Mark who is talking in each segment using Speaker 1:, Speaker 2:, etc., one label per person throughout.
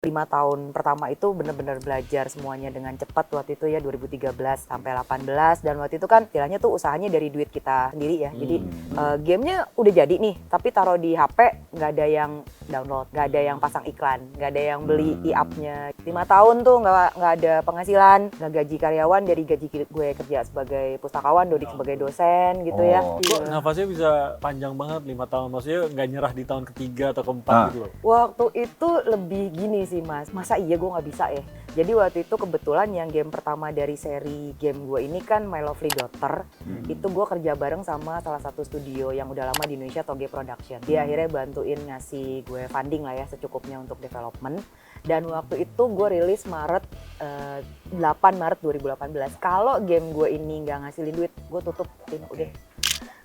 Speaker 1: 5 tahun pertama itu benar-benar belajar semuanya dengan cepat waktu itu ya 2013 sampai 18 dan waktu itu kan istilahnya tuh usahanya dari duit kita sendiri ya. Jadi gamenya udah jadi nih tapi taruh di HP nggak ada yang download, nggak ada yang pasang iklan, nggak ada yang beli e-app-nya. 5 tahun tuh nggak ada penghasilan, nggak gaji karyawan dari gaji gue kerja sebagai pustakawan, Dodik sebagai dosen gitu ya.
Speaker 2: Kok nafasnya bisa panjang banget 5 tahun? Maksudnya nggak nyerah di tahun ketiga atau keempat gitu loh?
Speaker 1: Waktu itu lebih gini sih Mas, masa iya gue nggak bisa ya? Jadi waktu itu kebetulan yang game pertama dari seri game gue ini kan My Lovely Daughter. Itu gue kerja bareng sama salah satu studio yang udah lama di Indonesia, Toge Production. Dia akhirnya bantuin ngasih gue funding lah ya secukupnya untuk development. Dan waktu itu gue rilis 8 Maret 2018. Kalau game gue ini nggak ngasilin duit, gue tutupin udah.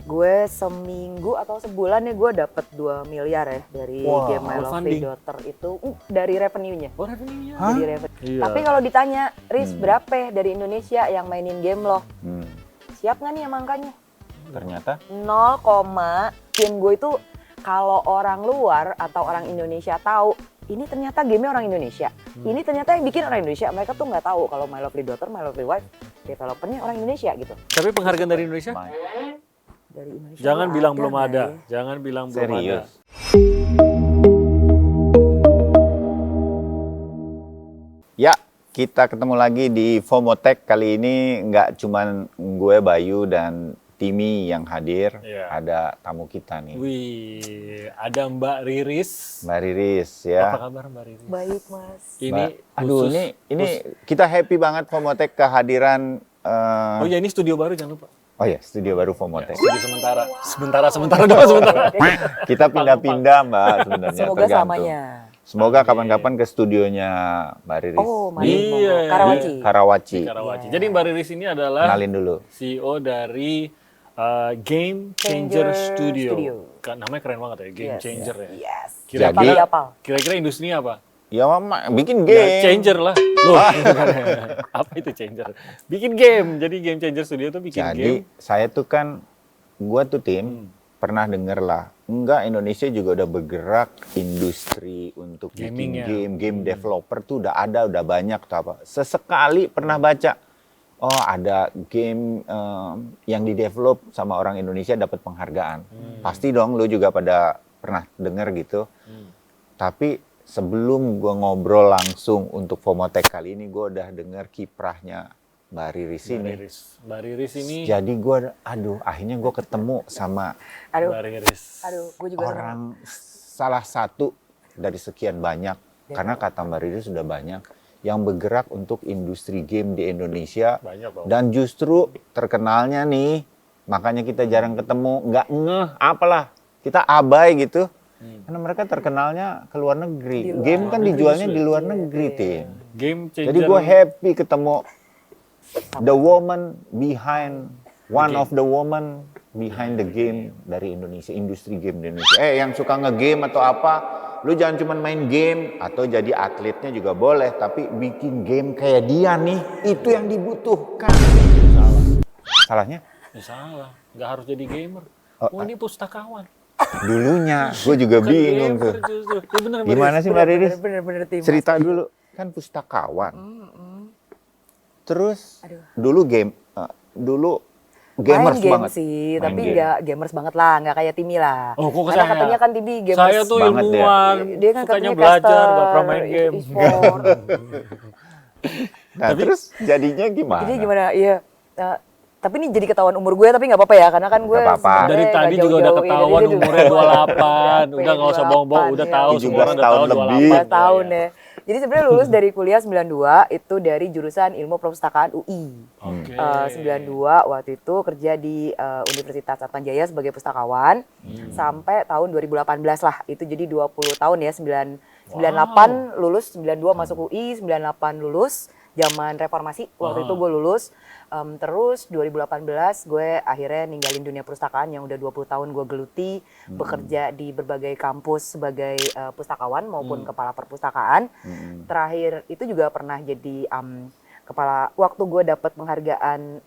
Speaker 1: Gue seminggu atau sebulan ya gue dapet 2 miliar ya dari game My Lovely Daughter itu dari revenue-nya.
Speaker 2: Oh, revenue-nya?
Speaker 1: Dari revenue.
Speaker 2: Iya.
Speaker 1: Tapi kalau ditanya, Riz berapa dari Indonesia yang mainin game lo? Siap nggak nih yang angkanya?
Speaker 3: Ternyata
Speaker 1: 0, game gue itu kalau orang luar atau orang Indonesia tahu, ini ternyata gamenya orang Indonesia. Ini ternyata yang bikin orang Indonesia. Mereka tuh nggak tahu kalau My Lovely Daughter, My Lovely Wife, developernya orang Indonesia gitu.
Speaker 2: Tapi penghargaan dari Indonesia?
Speaker 1: Dari Indonesia
Speaker 2: Jangan bilang belum
Speaker 1: nggak
Speaker 2: ada.
Speaker 1: ya?
Speaker 2: Jangan bilang belum ada.
Speaker 3: serius. Ya, kita ketemu lagi di Fomotech. Kali ini nggak cuman gue, Bayu, dan Timi yang hadir.
Speaker 2: Iya.
Speaker 3: Ada tamu kita nih,
Speaker 2: Wih, ada Mbak Riris.
Speaker 3: Mbak Riris ya.
Speaker 2: Apa kabar Mbak Riris?
Speaker 1: Baik Mas.
Speaker 2: Ini
Speaker 3: Aduh,
Speaker 2: khusus-
Speaker 3: ini kita happy banget Fomotech kehadiran.
Speaker 2: Oh ya, ini studio baru, jangan lupa.
Speaker 3: Oh ya, studio baru Fomotech.
Speaker 2: Studio sementara. Sementara doang, sementara.
Speaker 3: Kita pindah-pindah Mbak sebenarnya.
Speaker 1: Semoga
Speaker 3: tergantung.
Speaker 1: selamanya.
Speaker 3: Semoga kapan-kapan ke studionya Mbak Riris.
Speaker 1: Oh, mari
Speaker 2: Iya.
Speaker 1: mau Karawaci.
Speaker 3: Di Karawaci.
Speaker 2: Di Karawaci. Jadi Mbak Riris ini adalah
Speaker 3: Kenalin dulu.
Speaker 2: CEO dari Game Changer Studio. Namanya keren banget ya, Game
Speaker 1: Yes.
Speaker 2: Changer ya.
Speaker 1: Yes.
Speaker 3: Jadi-
Speaker 2: Kira-kira industrinya apa?
Speaker 3: Ya mama bikin
Speaker 2: Ya,
Speaker 3: game.
Speaker 2: changer lah. Loh, apa itu changer? Bikin game. Jadi Game Changer Studio tuh bikin
Speaker 3: Jadi
Speaker 2: game.
Speaker 3: saya tuh kan, gua tuh tim pernah denger lah. Enggak, Indonesia juga udah bergerak industri untuk
Speaker 2: Gaming ya.
Speaker 3: bikin game developer tuh udah ada, udah banyak tuh apa. Sesekali pernah baca, oh ada game yang di-develop sama orang Indonesia dapat penghargaan. Pasti dong lu juga pada pernah denger gitu. Tapi sebelum gue ngobrol langsung untuk Fomotech kali ini, gue udah denger kiprahnya Mbak Riris ini.
Speaker 2: Mbak Riris ini
Speaker 3: Jadi gue, akhirnya gue ketemu sama
Speaker 2: Mbak Riris.
Speaker 1: Gue juga
Speaker 3: orang salah satu dari sekian banyak. Karena kata Mbak Riris sudah banyak yang bergerak untuk industri game di Indonesia.
Speaker 2: Banyak Bang.
Speaker 3: Dan justru terkenalnya nih, makanya kita jarang ketemu, nggak ngeh, apalah, kita abai gitu. Karena mereka terkenalnya ke luar negeri. Game kan dijualnya di luar negeri, Tim.
Speaker 2: Game Changer.
Speaker 3: Jadi gue happy ketemu the woman behind, one of the woman behind the game dari Indonesia, industri game di Indonesia. Yang suka nge-game atau apa, lu jangan cuma main game atau jadi atletnya juga boleh, tapi bikin game kayak dia nih, itu yang dibutuhkan.
Speaker 2: Salah.
Speaker 3: Salahnya?
Speaker 2: Ya salah. Nggak harus jadi gamer.
Speaker 3: Oh,
Speaker 2: Ini pustakawan.
Speaker 3: Dulunya, gue juga
Speaker 2: Bukan
Speaker 3: bingung
Speaker 2: gamer
Speaker 3: tuh.
Speaker 2: justru. Ya bener, Mbak
Speaker 3: Gimana
Speaker 2: Riris.
Speaker 3: sih Mbak Riris?
Speaker 1: bener-bener tim.
Speaker 3: Cerita dulu, kan pustakawan. Terus
Speaker 1: Aduh.
Speaker 3: dulu game, dulu gamers
Speaker 1: Main game
Speaker 3: banget.
Speaker 1: sih,
Speaker 3: Main
Speaker 1: tapi
Speaker 3: game.
Speaker 1: nggak gamers banget lah, nggak kayak Timi lah.
Speaker 2: Oh, kok
Speaker 1: Karena
Speaker 2: saya?
Speaker 1: katanya kan Timi gamers.
Speaker 2: Saya tuh
Speaker 3: banget dia.
Speaker 2: ilmuwan,
Speaker 1: Dia kan
Speaker 2: sukanya
Speaker 1: katanya
Speaker 2: belajar,
Speaker 1: caster,
Speaker 2: nggak pernah main game.
Speaker 1: e-sport.
Speaker 3: Nah, terus jadinya gimana?
Speaker 1: Jadi gimana? Iya. Tapi ini jadi ketahuan umur gue, tapi nggak apa-apa ya, karena kan gue
Speaker 3: Nggak apa-apa.
Speaker 1: sebenarnya
Speaker 2: Dari
Speaker 1: nggak
Speaker 2: tadi juga udah
Speaker 1: jauh-jauh.
Speaker 2: ketahuan
Speaker 1: Iya,
Speaker 2: umurnya 28. Udah nggak usah bohong-bohong, udah
Speaker 1: 28,
Speaker 2: tahu
Speaker 1: iya.
Speaker 2: semua orang
Speaker 3: 17
Speaker 2: udah tahu
Speaker 3: tahun lebih.
Speaker 2: 28.
Speaker 1: 2 tahun ya. Jadi sebenarnya lulus dari kuliah 92 itu dari jurusan Ilmu Perpustakaan UI.
Speaker 2: Oke.
Speaker 1: 92 waktu itu kerja di Universitas Atmajaya sebagai pustakawan sampai tahun 2018 lah. Itu jadi 20 tahun ya, 98 lulus, 92 masuk UI, 98 lulus. Zaman reformasi waktu itu gue lulus. Terus 2018 gue akhirnya ninggalin dunia perpustakaan yang udah 20 tahun gue geluti, bekerja di berbagai kampus sebagai pustakawan maupun kepala perpustakaan. Terakhir itu juga pernah jadi kepala, waktu gue dapat penghargaan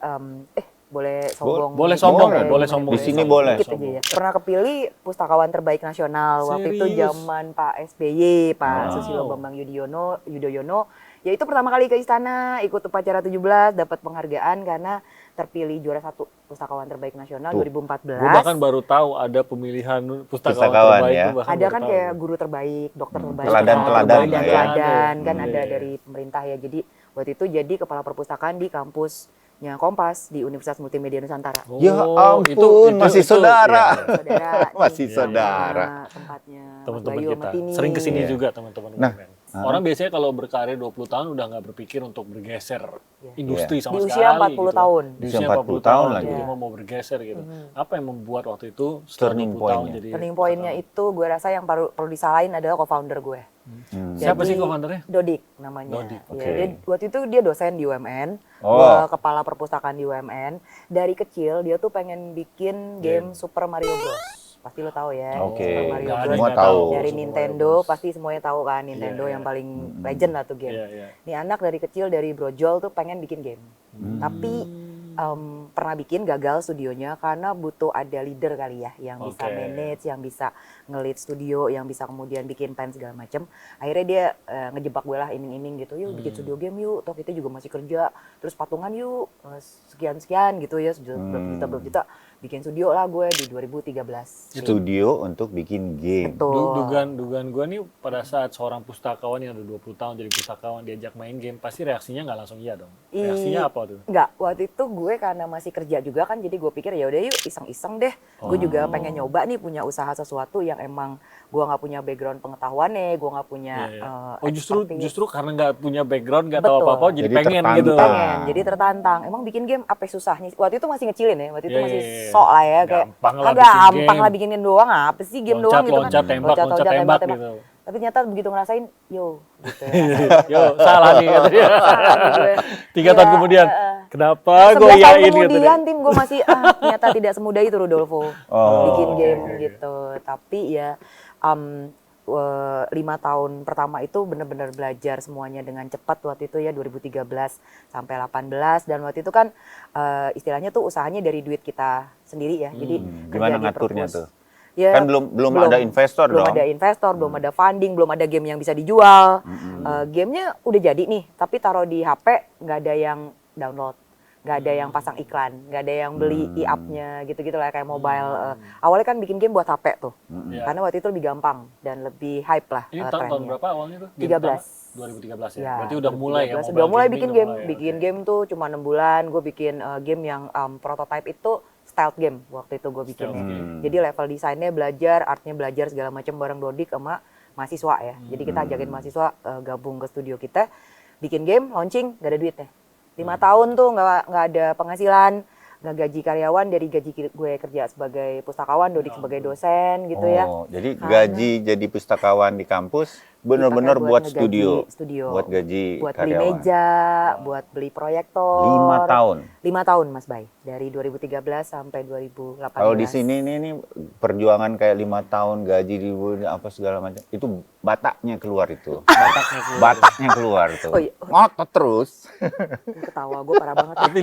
Speaker 1: boleh sombong.
Speaker 2: Boleh
Speaker 1: dikit,
Speaker 2: sombong,
Speaker 3: boleh,
Speaker 2: boleh sombong.
Speaker 3: Di sini boleh.
Speaker 1: Dikit aja ya. Pernah kepilih pustakawan terbaik nasional waktu itu
Speaker 2: Serius?
Speaker 1: zaman Pak SBY, Pak
Speaker 2: Wow.
Speaker 1: Susilo Bambang Yudhoyono. Ya itu pertama kali ke istana, ikut upacara 17, dapat penghargaan karena terpilih juara 1 pustakawan terbaik nasional
Speaker 3: Tuh.
Speaker 1: 2014.
Speaker 2: Gue bahkan baru tahu ada pemilihan pustakawan
Speaker 3: Pustakawan,
Speaker 2: terbaik
Speaker 3: ya.
Speaker 2: itu bahkan
Speaker 1: Ada
Speaker 2: baru
Speaker 1: kan
Speaker 2: tahu.
Speaker 1: kayak guru terbaik, dokter terbaik,
Speaker 3: Teladan-teladan lah ya.
Speaker 1: teladan kan
Speaker 2: Iya,
Speaker 1: ada
Speaker 2: iya.
Speaker 1: dari pemerintah ya. Jadi waktu itu jadi kepala perpustakaan di kampusnya Kompas di Universitas Multimedia Nusantara.
Speaker 2: Oh,
Speaker 3: Ya ampun, masih saudara.
Speaker 2: iya.
Speaker 1: Saudara,
Speaker 3: Masih
Speaker 1: nih,
Speaker 3: saudara.
Speaker 1: tempatnya Mas
Speaker 2: Teman-teman
Speaker 1: Bayu
Speaker 2: kita
Speaker 1: sama Tini.
Speaker 2: sering kesini
Speaker 3: Iya.
Speaker 2: juga teman-teman
Speaker 3: Nah,
Speaker 2: UMN. Orang biasanya kalau berkarir 20 tahun udah nggak berpikir untuk bergeser industri sama
Speaker 1: Di
Speaker 2: sekali.
Speaker 1: usia 40 tahun.
Speaker 2: Di
Speaker 3: Usia
Speaker 2: usia
Speaker 3: 40
Speaker 2: 40
Speaker 3: tahun
Speaker 2: tahun
Speaker 3: lagi.
Speaker 2: cuma mau bergeser gitu. Apa yang membuat waktu itu setelah
Speaker 3: Turning
Speaker 2: 20 tahun
Speaker 3: point-nya.
Speaker 2: jadi
Speaker 1: Turning point-nya itu gue rasa yang perlu disalahin adalah co-founder gue.
Speaker 2: Siapa
Speaker 1: Jadi,
Speaker 2: sih co-foundernya?
Speaker 1: Dodik namanya.
Speaker 2: Dodik,
Speaker 1: Ya,
Speaker 3: oke.
Speaker 1: waktu itu dia dosen di UMN,
Speaker 3: Oh.
Speaker 1: gue kepala perpustakaan di UMN. Dari kecil dia tuh pengen bikin game Super Mario Bros. Pasti lo tahu ya.
Speaker 3: Oke,
Speaker 1: Super Mario
Speaker 2: nggak ada
Speaker 1: Bros.
Speaker 3: semua
Speaker 2: yang
Speaker 3: tahu.
Speaker 1: Dari
Speaker 2: Super
Speaker 1: Nintendo,
Speaker 2: Mario Bros.
Speaker 1: pasti semuanya tahu kan Nintendo
Speaker 2: Iya,
Speaker 1: yang
Speaker 2: iya.
Speaker 1: paling legend lah tuh game.
Speaker 2: Iya, iya.
Speaker 1: Nih anak dari kecil dari brojol tuh pengen bikin game. Tapi pernah bikin gagal studionya karena butuh ada leader kali ya yang bisa
Speaker 2: Oke.
Speaker 1: manage, yang bisa nge-lead studio, yang bisa kemudian bikin plan segala macem. Akhirnya dia ngejebak gue lah iming-iming gitu, yuk bikin studio game yuk, toh kita juga masih kerja, terus patungan yuk sekian-sekian gitu ya, berapa juta, bikin studio lah gue di 2013.
Speaker 3: Studio untuk bikin game.
Speaker 1: Betul.
Speaker 2: Dugaan gue nih pada saat seorang pustakawan yang udah 20 tahun jadi pustakawan diajak main game, pasti reaksinya nggak langsung iya dong. Reaksinya apa tuh?
Speaker 1: Enggak, waktu itu gue karena masih kerja juga kan, jadi gue pikir ya udah yuk iseng-iseng deh. Gue juga pengen nyoba nih punya usaha sesuatu yang emang gue nggak punya background pengetahuannya, gue nggak punya
Speaker 2: Iya, iya. Oh justru karena nggak punya background, nggak tahu
Speaker 1: Betul.
Speaker 2: apa-apa, jadi
Speaker 3: Jadi
Speaker 2: pengen
Speaker 3: tertantang.
Speaker 2: gitu.
Speaker 1: pengen, jadi tertantang. Emang bikin game apa susahnya? Waktu itu masih ngecilin ya, waktu itu
Speaker 2: Iya,
Speaker 1: masih
Speaker 2: iya, iya.
Speaker 1: sok lah ya, kayak
Speaker 2: Gampang lah bikin
Speaker 1: gampang
Speaker 2: game.
Speaker 1: lah bikin game doang, apa sih game doang gitu kan?
Speaker 2: Loncat, tembak gitu.
Speaker 1: Tapi ternyata begitu ngerasain, yo gitu ya.
Speaker 2: Yo, salah nih katanya.
Speaker 1: Salah nih gue.
Speaker 2: 3 tahun
Speaker 1: Iya,
Speaker 2: kemudian, kenapa gue
Speaker 1: 11 tahun
Speaker 2: yain gitu.
Speaker 1: kemudian tim gue masih ternyata tidak semudah itu Rodolfo bikin game gitu. Tapi ya 5 tahun pertama itu benar-benar belajar semuanya dengan cepat waktu itu ya 2013 sampai 18 dan waktu itu kan istilahnya tuh usahanya dari duit kita sendiri ya. Jadi
Speaker 3: Gimana
Speaker 1: kerja di
Speaker 3: ngaturnya
Speaker 1: perpus.
Speaker 3: tuh?
Speaker 1: Ya,
Speaker 3: Kan belum ada investor
Speaker 1: belum
Speaker 3: dong.
Speaker 1: ada investor, belum ada funding, belum ada game yang bisa dijual. Gamenya udah jadi nih, tapi taruh di HP nggak ada yang download, nggak ada yang pasang iklan, nggak ada yang beli e-app-nya gitu-gitu lah kayak mobile. Awalnya kan bikin game buat HP tuh,
Speaker 2: Iya.
Speaker 1: karena waktu itu lebih gampang dan lebih hype lah
Speaker 2: Ini tahun
Speaker 1: trennya.
Speaker 2: berapa awalnya tuh?
Speaker 1: 13.
Speaker 2: 2013 ya?
Speaker 1: Ya,
Speaker 2: Berarti udah mulai ya?
Speaker 1: 2013.
Speaker 2: mobile
Speaker 1: Udah mulai
Speaker 2: gaming
Speaker 1: bikin
Speaker 2: udah
Speaker 1: game.
Speaker 2: mulai ya?
Speaker 1: Bikin
Speaker 2: Oke.
Speaker 1: game tuh cuma 6 bulan. Gue bikin game yang prototype itu stealth game waktu itu gue bikinnya.
Speaker 2: Stealth game.
Speaker 1: Jadi level desainnya belajar, artnya belajar segala macam bareng Dodik sama mahasiswa ya. Jadi kita ajakin mahasiswa gabung ke studio kita, bikin game, launching, gak ada duitnya. 5 tahun tuh nggak ada penghasilan, nggak gaji karyawan dari gaji gue kerja sebagai pustakawan, Dodik sebagai dosen gitu ya.
Speaker 3: Oh, jadi
Speaker 1: Karena-
Speaker 3: gaji jadi pustakawan di kampus benar-benar
Speaker 1: Dipakai
Speaker 3: buat
Speaker 1: ngegaji
Speaker 3: studio. Buat gaji
Speaker 1: buat beli
Speaker 3: karyawan.
Speaker 1: meja, buat beli proyektor.
Speaker 3: 5 tahun.
Speaker 1: 5 tahun Mas Bay, dari 2013 sampai 2018.
Speaker 3: Kalau di sini nih perjuangan kayak 5 tahun gaji di apa segala macam itu bataknya keluar itu. Bataknya keluar tuh.
Speaker 1: Oh iya.
Speaker 3: Ngotot terus.
Speaker 1: Ketawa gue parah banget.
Speaker 2: Tapi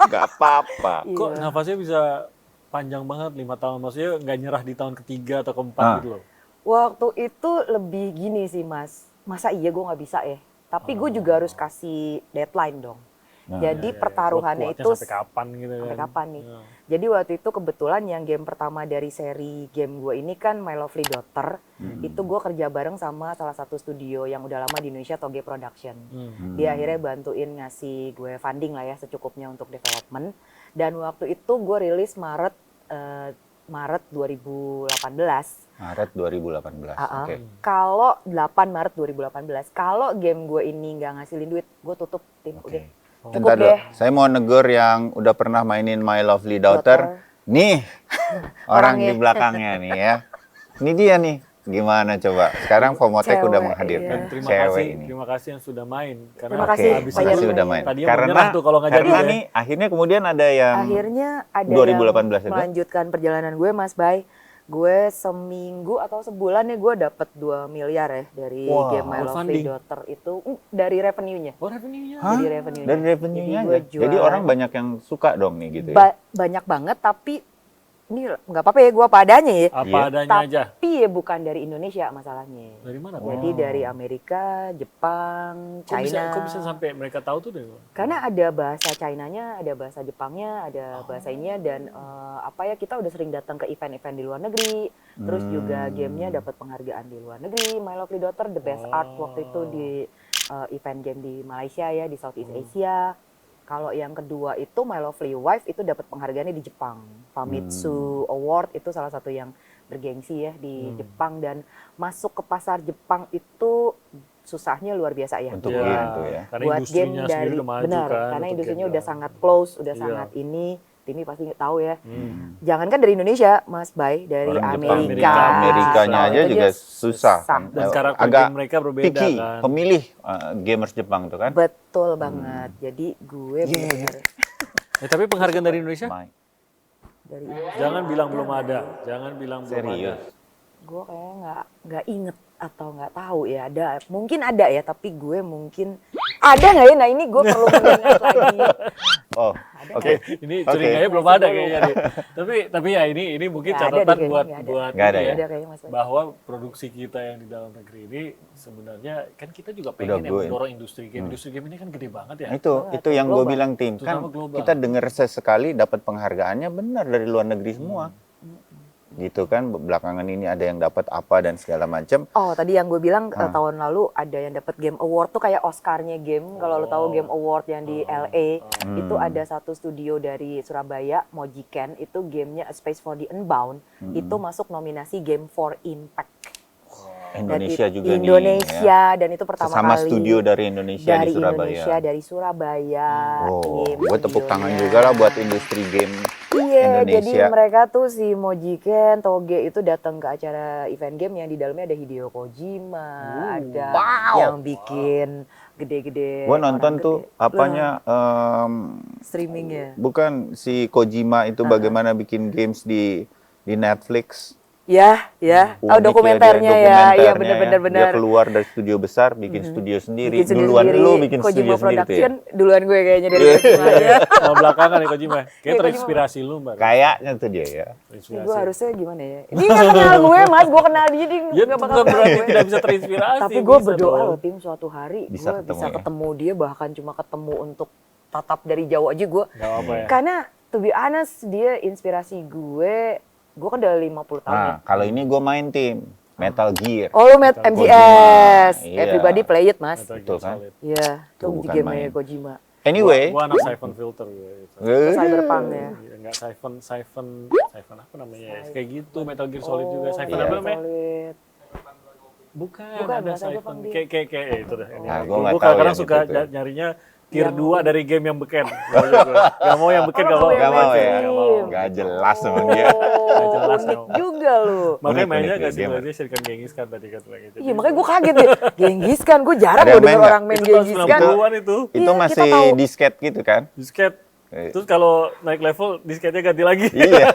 Speaker 3: Gak apa-apa.
Speaker 2: kok
Speaker 1: Iya.
Speaker 2: nafasnya bisa panjang banget 5 tahun? Maksudnya nggak nyerah di tahun ketiga atau keempat
Speaker 3: Ah.
Speaker 2: gitu loh?
Speaker 1: Waktu itu lebih gini sih Mas, masa iya gue nggak bisa ya? Tapi gue juga harus kasih deadline dong. Jadi pertaruhannya
Speaker 2: Lo kuatnya
Speaker 1: itu
Speaker 2: sampai kapan gitu kan?
Speaker 1: sampai kapan nih?
Speaker 2: Iya.
Speaker 1: Jadi waktu itu kebetulan yang game pertama dari seri game gue ini kan My Lovely Daughter. Itu gue kerja bareng sama salah satu studio yang udah lama di Indonesia, Toge Production. Dia akhirnya bantuin ngasih gue funding lah ya secukupnya untuk development. Dan waktu itu gue rilis Maret 2018.
Speaker 3: Maret 2018. Oke.
Speaker 1: Kalau 8 Maret 2018, kalau game gue ini nggak ngasilin duit, gue tutup tim udah. Cukup
Speaker 3: Bentar dulu.
Speaker 1: deh.
Speaker 3: Saya mau negur yang udah pernah mainin My Lovely Daughter. Nih, orang di
Speaker 1: Orangnya.
Speaker 3: belakangnya nih ya. Ini dia nih. Gimana coba? Sekarang Fomotek
Speaker 1: Cewek,
Speaker 3: udah
Speaker 1: iya.
Speaker 3: menghadirkan
Speaker 2: Terima
Speaker 3: cewek
Speaker 2: kasih,
Speaker 3: ini.
Speaker 2: terima kasih yang sudah main. Karena
Speaker 1: Terima kasih,
Speaker 2: habis
Speaker 1: Pak
Speaker 3: Makasih
Speaker 1: Yarno.
Speaker 3: udah main.
Speaker 2: Tadinya
Speaker 3: Karena
Speaker 2: menyerah tuh kalau nggak jadi
Speaker 3: karena
Speaker 2: ya.
Speaker 3: nih akhirnya kemudian ada yang
Speaker 1: Akhirnya ada
Speaker 3: 2018
Speaker 1: yang
Speaker 3: itu?
Speaker 1: melanjutkan perjalanan gue Mas Bay. Gue seminggu atau sebulan nih gue dapet 2 miliar ya dari
Speaker 3: Wah,
Speaker 1: game My Lovely
Speaker 2: crowdfunding.
Speaker 1: Daughter itu dari revenue-nya.
Speaker 2: Oh, revenue-nya.
Speaker 3: Hah?
Speaker 1: Dari revenue-nya.
Speaker 3: Dari revenue-nya
Speaker 1: Jadi gue
Speaker 3: aja. Jadi
Speaker 1: jualan.
Speaker 3: orang banyak yang suka dong nih gitu ya.
Speaker 1: Banyak banget, tapi ini nggak apa-apa ya gue apa adanya ya.
Speaker 2: Apa
Speaker 3: Iya.
Speaker 2: adanya aja.
Speaker 1: Tapi ya bukan dari Indonesia masalahnya.
Speaker 2: Dari mana?
Speaker 1: Jadi dari Amerika, Jepang,
Speaker 2: Kok bisa,
Speaker 1: China.
Speaker 2: kok bisa sampai mereka tahu tuh dari mana?
Speaker 1: Karena ada bahasa Chinanya, ada bahasa Jepangnya, ada bahasa ininya, dan kita udah sering datang ke event-event di luar negeri. Terus juga gamenya dapat penghargaan di luar negeri. My Lovely Daughter the best art waktu itu di event game di Malaysia ya, di Southeast Asia. Kalau yang kedua itu My Lovely Wife itu dapat penghargaannya di Jepang. Famitsu Award itu salah satu yang bergengsi ya di Jepang, dan masuk ke pasar Jepang itu susahnya luar biasa ya.
Speaker 3: Untuk
Speaker 1: Buat-
Speaker 3: game tuh ya.
Speaker 2: Karena
Speaker 1: buat
Speaker 2: industrinya
Speaker 1: game
Speaker 2: sendiri
Speaker 1: dari
Speaker 2: udah maju
Speaker 1: benar,
Speaker 2: kan.
Speaker 1: karena
Speaker 2: untuk
Speaker 1: industrinya
Speaker 2: game
Speaker 1: udah
Speaker 2: kan.
Speaker 1: sangat close, udah
Speaker 2: Iya.
Speaker 1: sangat ini. Timmy pasti tahu ya.
Speaker 2: Hmm.
Speaker 1: Jangankan dari Indonesia, Mas Bay, dari
Speaker 3: Orang
Speaker 2: Jepang,
Speaker 1: Amerika.
Speaker 3: Amerikanya
Speaker 1: Nah,
Speaker 3: aja
Speaker 1: itu
Speaker 3: juga
Speaker 1: dia
Speaker 3: susah kan.
Speaker 2: Dan karakter
Speaker 3: Agak
Speaker 2: game mereka berbeda
Speaker 3: picky,
Speaker 2: kan.
Speaker 3: pemilih gamers Jepang tuh kan.
Speaker 1: Betul banget. Jadi gue benar-benar
Speaker 2: Tapi penghargaan dari Indonesia?
Speaker 3: Mike.
Speaker 1: dari
Speaker 2: Jangan bilang belum ada. Jangan bilang belum
Speaker 3: Serius.
Speaker 2: ada.
Speaker 1: gue kayaknya nggak inget atau nggak tahu ya, ada mungkin ada ya, tapi gue mungkin ada nggak ya. Nah ini gue perlu mengingat lagi.
Speaker 3: Oh,
Speaker 1: Ada
Speaker 3: oke.
Speaker 2: Ini
Speaker 3: Oke.
Speaker 2: curiganya belum ada kayaknya nih. Tapi ya ini mungkin
Speaker 1: Nggak ada
Speaker 2: catatan
Speaker 1: deh,
Speaker 2: buat
Speaker 1: kayaknya nggak ada.
Speaker 2: buat
Speaker 3: Nggak ada
Speaker 2: ini
Speaker 3: ya?
Speaker 1: Ada kayaknya Mas Bay.
Speaker 2: bahwa produksi kita yang di dalam negeri ini sebenarnya kan kita juga pengen ya
Speaker 3: go in.
Speaker 2: mendorong industri game. Industri game ini kan gede banget ya.
Speaker 3: Nah, itu yang gue
Speaker 1: Global.
Speaker 3: bilang tim kan
Speaker 2: Terutama global.
Speaker 3: kita dengar sesekali dapat penghargaannya benar dari luar negeri semua. Gitu kan belakangan ini ada yang dapat apa dan segala macam.
Speaker 1: Oh, tadi yang gue bilang tahun lalu ada yang dapat game award tuh kayak Oscar-nya game. Kalau lo tahu game award yang di LA, itu ada satu studio dari Surabaya, Mojiken, itu gamenya A Space for the Unbound, itu masuk nominasi Game for Impact.
Speaker 3: Indonesia
Speaker 1: Dan
Speaker 3: juga
Speaker 1: Indonesia,
Speaker 3: nih.
Speaker 1: dan itu pertama
Speaker 3: Sesama
Speaker 1: kali
Speaker 3: studio dari Indonesia
Speaker 1: dari
Speaker 3: di Surabaya.
Speaker 1: Indonesia, dari Surabaya.
Speaker 3: Oh,
Speaker 1: tim
Speaker 3: gue tepuk tangan
Speaker 1: studionya.
Speaker 3: juga lah buat industri game
Speaker 1: Iya, jadi
Speaker 3: Indonesia.
Speaker 1: mereka tuh si Mojiken, Toge itu datang ke acara event game yang di dalamnya ada Hideo Kojima, ada yang bikin gede-gede.
Speaker 3: Gue nonton
Speaker 1: orang
Speaker 3: tuh
Speaker 1: gede.
Speaker 3: apanya
Speaker 1: Streamingnya.
Speaker 3: bukan si Kojima itu bagaimana bikin games di Netflix.
Speaker 1: Ya, ya.
Speaker 3: Unik
Speaker 1: Oh, dokumenternya
Speaker 3: dia,
Speaker 1: ya. Iya,
Speaker 3: dokumenternya.
Speaker 1: benar-benar.
Speaker 3: Dia keluar dari studio besar, bikin studio sendiri.
Speaker 1: Bikin sendiri.
Speaker 3: Duluan lu bikin
Speaker 1: Kojima
Speaker 3: studio sendiri tuh ya.
Speaker 1: Production, duluan gue kayaknya dari Kojima ya.
Speaker 2: Oh, belakangan ya Kojima. Kayak
Speaker 1: Kojima.
Speaker 2: terinspirasi lu, Mbak.
Speaker 3: Kayaknya tuh dia ya.
Speaker 1: Ini
Speaker 2: Terinspirasi.
Speaker 1: gue harusnya gimana ya? Dia nggak kenal gue, Mas. Gue kenal dia, dia
Speaker 2: Ya,
Speaker 1: nggak bakal
Speaker 2: bukan
Speaker 1: kenal
Speaker 2: berarti
Speaker 1: gue.
Speaker 2: tidak bisa terinspirasi.
Speaker 1: Tapi gue
Speaker 2: bisa
Speaker 1: berdoa
Speaker 2: dong.
Speaker 1: loh, tim, suatu hari
Speaker 3: Bisa
Speaker 1: gue
Speaker 3: ketemu
Speaker 1: bisa
Speaker 3: ya.
Speaker 1: ketemu dia, bahkan cuma ketemu untuk tatap dari jauh aja gue.
Speaker 2: Nggak apa ya.
Speaker 1: Karena to be honest, dia inspirasi gue kan udah 50 tahun ya.
Speaker 3: Nah, kalau ini gue main tim Metal Gear.
Speaker 1: Oh, lu met MGS.
Speaker 3: Iya.
Speaker 1: Everybody play it, Mas.
Speaker 2: Metal Gear
Speaker 3: Betul kan?
Speaker 2: Solid.
Speaker 1: Iya,
Speaker 3: Tuh,
Speaker 1: itu
Speaker 3: bukan
Speaker 1: game-nya
Speaker 3: main.
Speaker 1: Kojima.
Speaker 3: Anyway,
Speaker 2: Gua anak Siphon Filter gue.
Speaker 1: Cyberpunk ya.
Speaker 2: Enggak Siphon apa namanya ya? Kayak gitu, Metal Gear Solid juga. Siphon
Speaker 3: iya.
Speaker 2: apa namanya?
Speaker 1: Solid.
Speaker 2: Bukan,
Speaker 1: Bukan,
Speaker 2: ada
Speaker 1: nggak Cyberpunk
Speaker 2: Siphon.
Speaker 1: dia.
Speaker 2: Kayak itu dah.
Speaker 3: Nah, gua nggak tahu
Speaker 2: kadang-kadang
Speaker 3: yang
Speaker 2: suka
Speaker 3: itu tuh.
Speaker 2: nyarinya tier 2 dari game yang beken. Gak mau yang beken, gak mau.
Speaker 3: Gak mau ya?
Speaker 2: Nggak mau.
Speaker 3: Gak jelas emang dia.
Speaker 2: Nggak jelas,
Speaker 1: Unik
Speaker 2: emang.
Speaker 1: juga lu.
Speaker 2: Makanya
Speaker 3: Unik,
Speaker 2: mainnya
Speaker 3: unik,
Speaker 2: gak sih,
Speaker 3: gamer.
Speaker 2: berarti Shuriken Genghis kan tadi kan.
Speaker 1: Iya, makanya gue kaget deh. Genghis kan, gue jarang
Speaker 3: Ada
Speaker 1: gue
Speaker 3: yang main
Speaker 1: denger
Speaker 3: nggak?
Speaker 1: orang main
Speaker 2: Itu tahun
Speaker 1: Genghis kan.
Speaker 2: 90-an itu.
Speaker 3: Itu
Speaker 1: Iya, kita
Speaker 3: masih
Speaker 1: tahu.
Speaker 3: disket gitu kan?
Speaker 2: Disket.
Speaker 3: Eh.
Speaker 2: Terus kalau naik level, disketnya ganti lagi.
Speaker 3: Iya.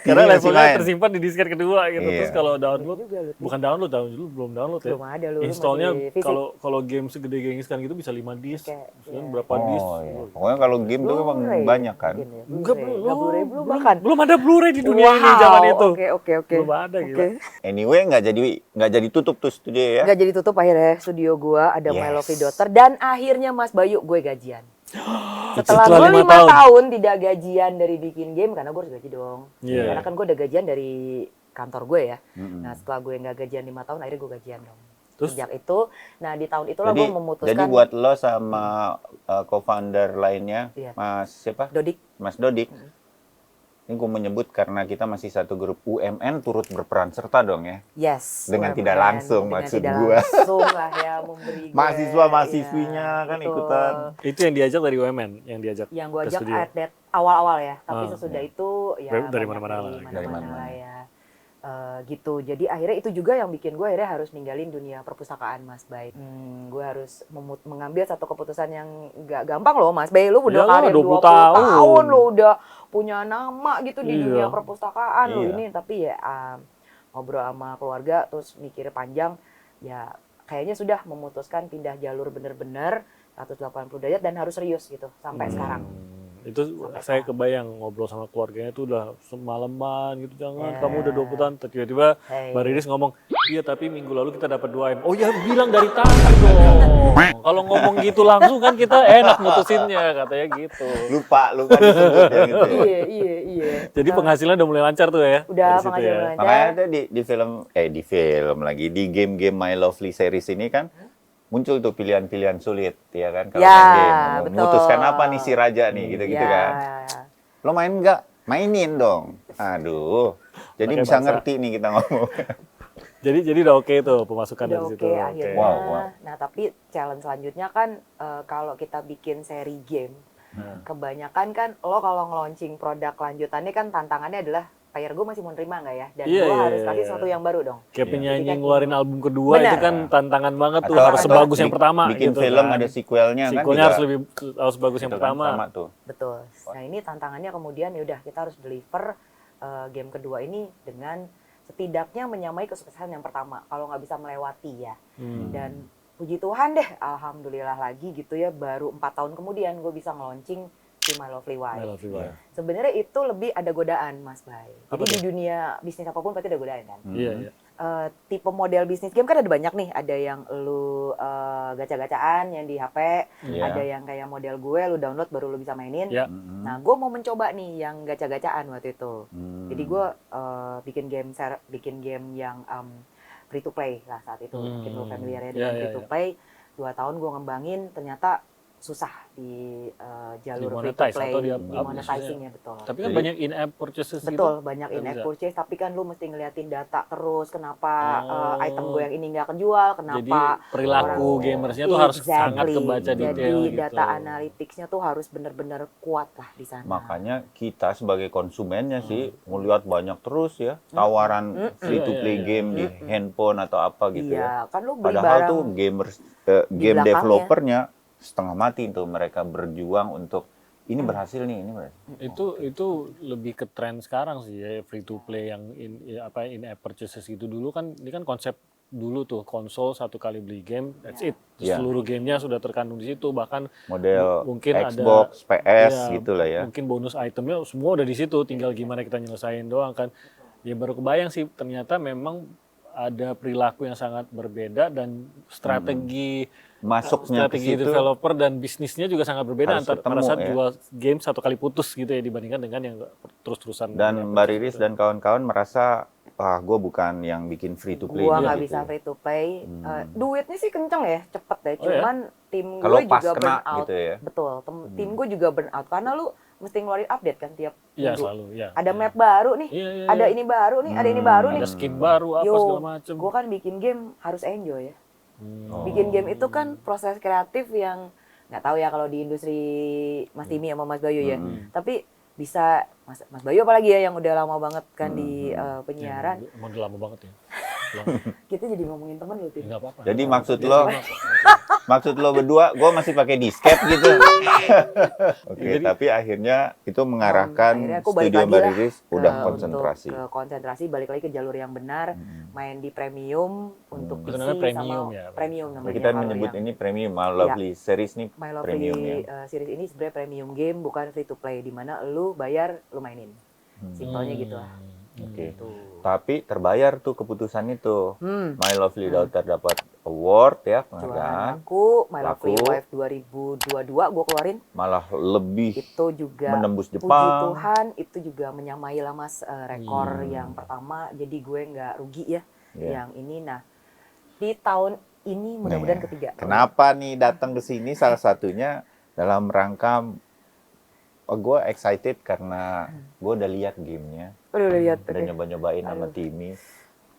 Speaker 2: Karena
Speaker 3: Ini masih
Speaker 2: levelnya
Speaker 3: main.
Speaker 2: tersimpan di disket kedua gitu.
Speaker 3: Iya.
Speaker 2: Terus kalau download,
Speaker 1: juga lu, Tim.
Speaker 2: bukan download dulu belum download ya.
Speaker 1: Belum ada lu, lu
Speaker 2: Installnya
Speaker 1: masih fisik.
Speaker 2: kalau game segede Genghis kan gitu bisa 5 disk.
Speaker 1: Kayak,
Speaker 2: Misalnya
Speaker 1: iya.
Speaker 2: berapa disk.
Speaker 3: Oh iya. Pokoknya kalau game tuh emang
Speaker 1: Blu-ray
Speaker 3: banyak kan.
Speaker 1: mungkin ya,
Speaker 2: Enggak,
Speaker 1: Blu-ray.
Speaker 2: belum.
Speaker 1: Nggak Blu-ray belum bahkan.
Speaker 2: Belum ada Blu-ray di dunia ini
Speaker 1: Wow,
Speaker 2: zaman itu.
Speaker 1: Oke.
Speaker 2: Belum ada, gila.
Speaker 1: Oke.
Speaker 3: Anyway, nggak jadi tutup tuh studio ya.
Speaker 1: Nggak jadi tutup akhirnya studio gua ada My
Speaker 3: Yes.
Speaker 1: Lovely Daughter, dan akhirnya Mas Bayu gue gajian. Setelah
Speaker 2: Setelah
Speaker 1: gue
Speaker 2: 5
Speaker 1: 5 tahun tidak gajian dari bikin game, karena gue harus gaji dong.
Speaker 2: Iya.
Speaker 1: Karena kan gue udah gajian dari kantor gue ya. Nah setelah gue nggak gajian 5 tahun, akhirnya gue gajian dong.
Speaker 2: Terus?
Speaker 1: Sejak itu, nah di tahun itulah
Speaker 3: Jadi,
Speaker 1: gue memutuskan.
Speaker 3: jadi buat lo sama co-founder lainnya,
Speaker 1: Iya.
Speaker 3: Mas siapa?
Speaker 1: Dodik.
Speaker 3: Mas Dodik. Ini gue menyebut karena kita masih satu grup UMN turut berperan serta dong ya.
Speaker 1: Yes.
Speaker 3: Dengan
Speaker 1: UMN.
Speaker 3: tidak langsung
Speaker 1: Dengan
Speaker 3: maksud
Speaker 1: tidak
Speaker 3: gua.
Speaker 1: langsung lah ya memberi gue.
Speaker 3: Mahasiswa-mahasiswinya
Speaker 1: Iya,
Speaker 3: kan
Speaker 1: betul.
Speaker 3: ikutan.
Speaker 2: Itu yang diajak dari UMN, yang diajak
Speaker 1: Yang gue
Speaker 2: ke
Speaker 1: ajak
Speaker 2: studio.
Speaker 1: at that awal-awal ya, tapi
Speaker 2: Ah,
Speaker 1: sesudah itu ya
Speaker 2: Dari
Speaker 1: banyak
Speaker 2: mana-mana lah,
Speaker 3: dari mana-mana.
Speaker 1: lah ya. Gitu. Jadi akhirnya itu juga yang bikin gue akhirnya harus ninggalin dunia perpustakaan, Mas Bay. Gue harus mengambil satu keputusan yang gak gampang loh, Mas Bay. Lu udah
Speaker 2: Iyalah,
Speaker 1: karir
Speaker 2: 20
Speaker 1: tahun, lu udah punya nama gitu di
Speaker 2: Iya.
Speaker 1: dunia perpustakaan lo
Speaker 3: Iya.
Speaker 1: ini. Tapi ya ngobrol sama keluarga terus mikir panjang, ya kayaknya sudah memutuskan pindah jalur bener-bener 180 derajat dan harus serius gitu sampai sekarang.
Speaker 2: Itu
Speaker 1: Sampai
Speaker 2: saya
Speaker 1: sekarang.
Speaker 2: kebayang ngobrol sama keluarganya tuh udah semalaman gitu, jangan
Speaker 1: Ya.
Speaker 2: kamu udah 20 tahun, tiba-tiba
Speaker 1: Hey.
Speaker 2: Mbak Riris ngomong, iya tapi minggu lalu kita dapat 2M. Oh ya bilang dari tadi dong. Kalau ngomong gitu langsung kan kita enak mutusinnya, katanya gitu.
Speaker 3: Lupa disebut ya gitu. Ya.
Speaker 1: Iya.
Speaker 2: Jadi penghasilan udah mulai lancar tuh ya?
Speaker 1: Udah
Speaker 2: dari situ
Speaker 1: penghasilan
Speaker 2: ya?
Speaker 1: lancar.
Speaker 3: Makanya ada di film lagi di game-game My Lovely series ini kan muncul tuh pilihan-pilihan sulit ya kan kalau
Speaker 1: Ya,
Speaker 3: main game.
Speaker 1: betul.
Speaker 3: Memutuskan apa nih si raja nih gitu-gitu
Speaker 1: Ya.
Speaker 3: kan. Lo main nggak? Mainin dong. Aduh. Jadi
Speaker 2: Pakai
Speaker 3: bisa
Speaker 2: bahasa.
Speaker 3: ngerti nih kita ngomong.
Speaker 2: Jadi udah oke tuh pemasukan
Speaker 1: Udah
Speaker 2: dari
Speaker 1: oke
Speaker 2: situ.
Speaker 1: akhirnya.
Speaker 3: Wow.
Speaker 1: Nah tapi challenge selanjutnya kan kalau kita bikin seri game, kebanyakan kan lo kalau nge-launching produk lanjutannya kan tantangannya adalah player gue masih mau nerima nggak ya? Dan
Speaker 2: Iya,
Speaker 1: gue
Speaker 2: iya,
Speaker 1: harus
Speaker 2: iya,
Speaker 1: kasih
Speaker 2: iya.
Speaker 1: sesuatu yang baru dong.
Speaker 2: Kayak penyanyi
Speaker 1: Jadi kan
Speaker 2: ngeluarin album kedua
Speaker 1: Benar.
Speaker 2: itu kan tantangan banget tuh,
Speaker 3: Atau
Speaker 2: harus sebagus yang
Speaker 3: bikin-
Speaker 2: pertama
Speaker 3: bikin
Speaker 2: gitu
Speaker 3: film
Speaker 2: kan.
Speaker 3: ada sequelnya kan
Speaker 2: Sequelnya
Speaker 3: juga.
Speaker 2: harus lebih harus sebagus yang
Speaker 3: Itu kan
Speaker 2: pertama.
Speaker 3: sama tuh.
Speaker 1: Betul. Nah ini tantangannya kemudian ya udah kita harus deliver game kedua ini dengan setidaknya menyamai kesuksesan yang pertama. Kalau nggak bisa melewati ya. Dan puji Tuhan deh, alhamdulillah lagi gitu ya. Baru 4 tahun kemudian gue bisa nge-launching si My Lovely Wife.
Speaker 2: I love you, Bang.
Speaker 1: Sebenarnya itu lebih ada godaan, Mas Bay.
Speaker 2: Apa
Speaker 1: Jadi di
Speaker 2: tuh?
Speaker 1: dunia bisnis apapun pasti ada godaan kan.
Speaker 2: Iya, iya.
Speaker 1: Tipe model bisnis game kan ada banyak nih. Ada yang lu gacha-gacaan yang di HP,
Speaker 3: Iya.
Speaker 1: ada yang kayak model gue lu download baru lu bisa mainin.
Speaker 2: Ya.
Speaker 1: Nah, gue mau mencoba nih yang gacha-gacaan waktu itu. Jadi gue bikin game yang free to play lah saat itu. Mungkin lu familiar ya dengan
Speaker 2: Ya, ya,
Speaker 1: free to
Speaker 2: ya.
Speaker 1: play. 2 tahun gue ngembangin, ternyata susah di jalur free to
Speaker 2: Di-monetize
Speaker 1: play,
Speaker 2: atau di-
Speaker 1: di monetizing ya betul.
Speaker 2: Tapi kan
Speaker 3: Jadi-
Speaker 2: banyak in-app purchases gitu.
Speaker 1: Betul, banyak
Speaker 2: Nggak
Speaker 1: in-app
Speaker 2: bisa.
Speaker 1: purchase, tapi kan lu mesti ngeliatin data terus, kenapa
Speaker 2: Oh.
Speaker 1: item gue yang ini nggak kejual,
Speaker 2: Jadi
Speaker 1: kenapa
Speaker 2: perilaku
Speaker 1: orang-
Speaker 2: gamersnya tuh harus sangat
Speaker 1: Exactly.
Speaker 2: kebaca detail
Speaker 1: Jadi
Speaker 2: gitu.
Speaker 1: data analytics-nya tuh harus benar-benar kuat lah di sana.
Speaker 3: Makanya kita sebagai konsumennya sih melihat banyak terus ya tawaran free to play
Speaker 2: Iya, iya,
Speaker 3: game di handphone atau apa gitu
Speaker 1: Iya,
Speaker 3: ya.
Speaker 1: kan lu beli
Speaker 3: Padahal
Speaker 1: barang
Speaker 3: tuh game
Speaker 1: belakangnya.
Speaker 3: developernya setengah mati tuh mereka berjuang untuk ini berhasil nih, ini berhasil.
Speaker 2: Itu lebih ke tren sekarang sih ya, free to play yang in-app purchases gitu. Dulu kan ini kan konsep dulu tuh konsol satu kali beli game, that's it. Terus
Speaker 3: Iya.
Speaker 2: seluruh gamenya sudah terkandung di situ, bahkan
Speaker 3: Model
Speaker 2: mungkin
Speaker 3: Xbox, PS
Speaker 2: Iya,
Speaker 3: gitu lah ya.
Speaker 2: mungkin bonus itemnya semua udah di situ, tinggal gimana kita nyelesain doang kan. Ya baru kebayang sih ternyata memang ada perilaku yang sangat berbeda dan strategi
Speaker 3: Masuknya ke
Speaker 2: strategi
Speaker 3: situ
Speaker 2: developer dan bisnisnya juga sangat berbeda
Speaker 3: harus
Speaker 2: pada
Speaker 3: ketemu,
Speaker 2: saat
Speaker 3: ya.
Speaker 2: jual game satu kali putus gitu ya dibandingkan dengan yang terus-terusan.
Speaker 3: dan Mbak Riris dan kawan-kawan merasa gue bukan yang bikin free to play
Speaker 1: gua
Speaker 3: dia
Speaker 1: nggak
Speaker 3: gitu.
Speaker 1: bisa free to play. Duitnya sih kenceng ya, cepet deh.
Speaker 2: Oh, ya?
Speaker 1: Cuman tim
Speaker 3: Kalau
Speaker 1: gue
Speaker 3: pas
Speaker 1: juga
Speaker 3: kena
Speaker 1: burn out.
Speaker 3: gitu ya.
Speaker 1: Betul, tim gue juga burn out karena lu mesti ngeluarin update kan tiap
Speaker 2: Iya
Speaker 1: minggu.
Speaker 2: selalu ya.
Speaker 1: Ada map baru nih,
Speaker 2: Iya, iya,
Speaker 1: ada
Speaker 2: iya.
Speaker 1: ini baru nih, ada ini baru nih.
Speaker 2: Ada skin baru apa
Speaker 1: Yo,
Speaker 2: segala macem.
Speaker 1: gue kan bikin game harus enjoy ya.
Speaker 3: Oh.
Speaker 1: Bikin game itu kan proses kreatif yang nggak tahu ya kalau di industri Mas Timi sama Mas Bayu ya. Tapi bisa Mas Bayu apalagi ya yang udah lama banget kan di penyiaran.
Speaker 2: Emang udah lama banget ya.
Speaker 1: Kita jadi ngomongin temen lu Tim.
Speaker 2: Enggak apa-apa.
Speaker 3: Jadi
Speaker 2: nggak
Speaker 3: maksud
Speaker 2: apa-apa.
Speaker 3: maksud lo berdua, gue masih pakai disket gitu. Oke,
Speaker 2: Jadi-
Speaker 3: tapi akhirnya itu mengarahkan
Speaker 1: Akhirnya aku balik
Speaker 3: studio
Speaker 1: lagi
Speaker 3: Mbak
Speaker 1: lah
Speaker 3: Riris
Speaker 1: ke-
Speaker 3: udah
Speaker 1: untuk
Speaker 3: konsentrasi.
Speaker 1: ke konsentrasi, balik lagi ke jalur yang benar, main di premium untuk
Speaker 2: Itu
Speaker 1: PC
Speaker 2: namanya premium
Speaker 1: sama
Speaker 2: ya?
Speaker 1: premium namanya.
Speaker 3: Kita
Speaker 1: Kalau
Speaker 3: menyebut
Speaker 1: yang
Speaker 3: ini premium, My Lovely series nih
Speaker 1: My Lovely
Speaker 3: premium ya.
Speaker 1: series ini sebenarnya premium game, bukan free to play, di mana lu bayar lu mainin. Simpelnya gitu lah.
Speaker 3: Oke.
Speaker 1: Tuh.
Speaker 3: Tapi terbayar tuh keputusan itu.
Speaker 1: Hmm.
Speaker 3: My Lovely Daughter dapat award ya
Speaker 1: Jualan
Speaker 3: penghargaan.
Speaker 1: aku, My Lovely
Speaker 3: Laku.
Speaker 1: Wife 2022 gue keluarin.
Speaker 3: Malah lebih
Speaker 1: Itu juga
Speaker 3: menembus
Speaker 1: puji
Speaker 3: Jepang.
Speaker 1: Tuhan itu juga menyamai lah Mas rekor yang pertama, jadi gue nggak rugi ya.
Speaker 3: Iya.
Speaker 1: Yang ini nah di tahun ini mudah-mudahan
Speaker 3: Nah,
Speaker 1: ketiga.
Speaker 3: Kenapa nih datang ke sini? Salah satunya dalam rangka gue excited karena gue udah lihat gamenya,
Speaker 1: Udah lihat.
Speaker 3: udah
Speaker 1: oke.
Speaker 3: nyoba-nyobain sama
Speaker 1: Aduh.
Speaker 3: Timmy.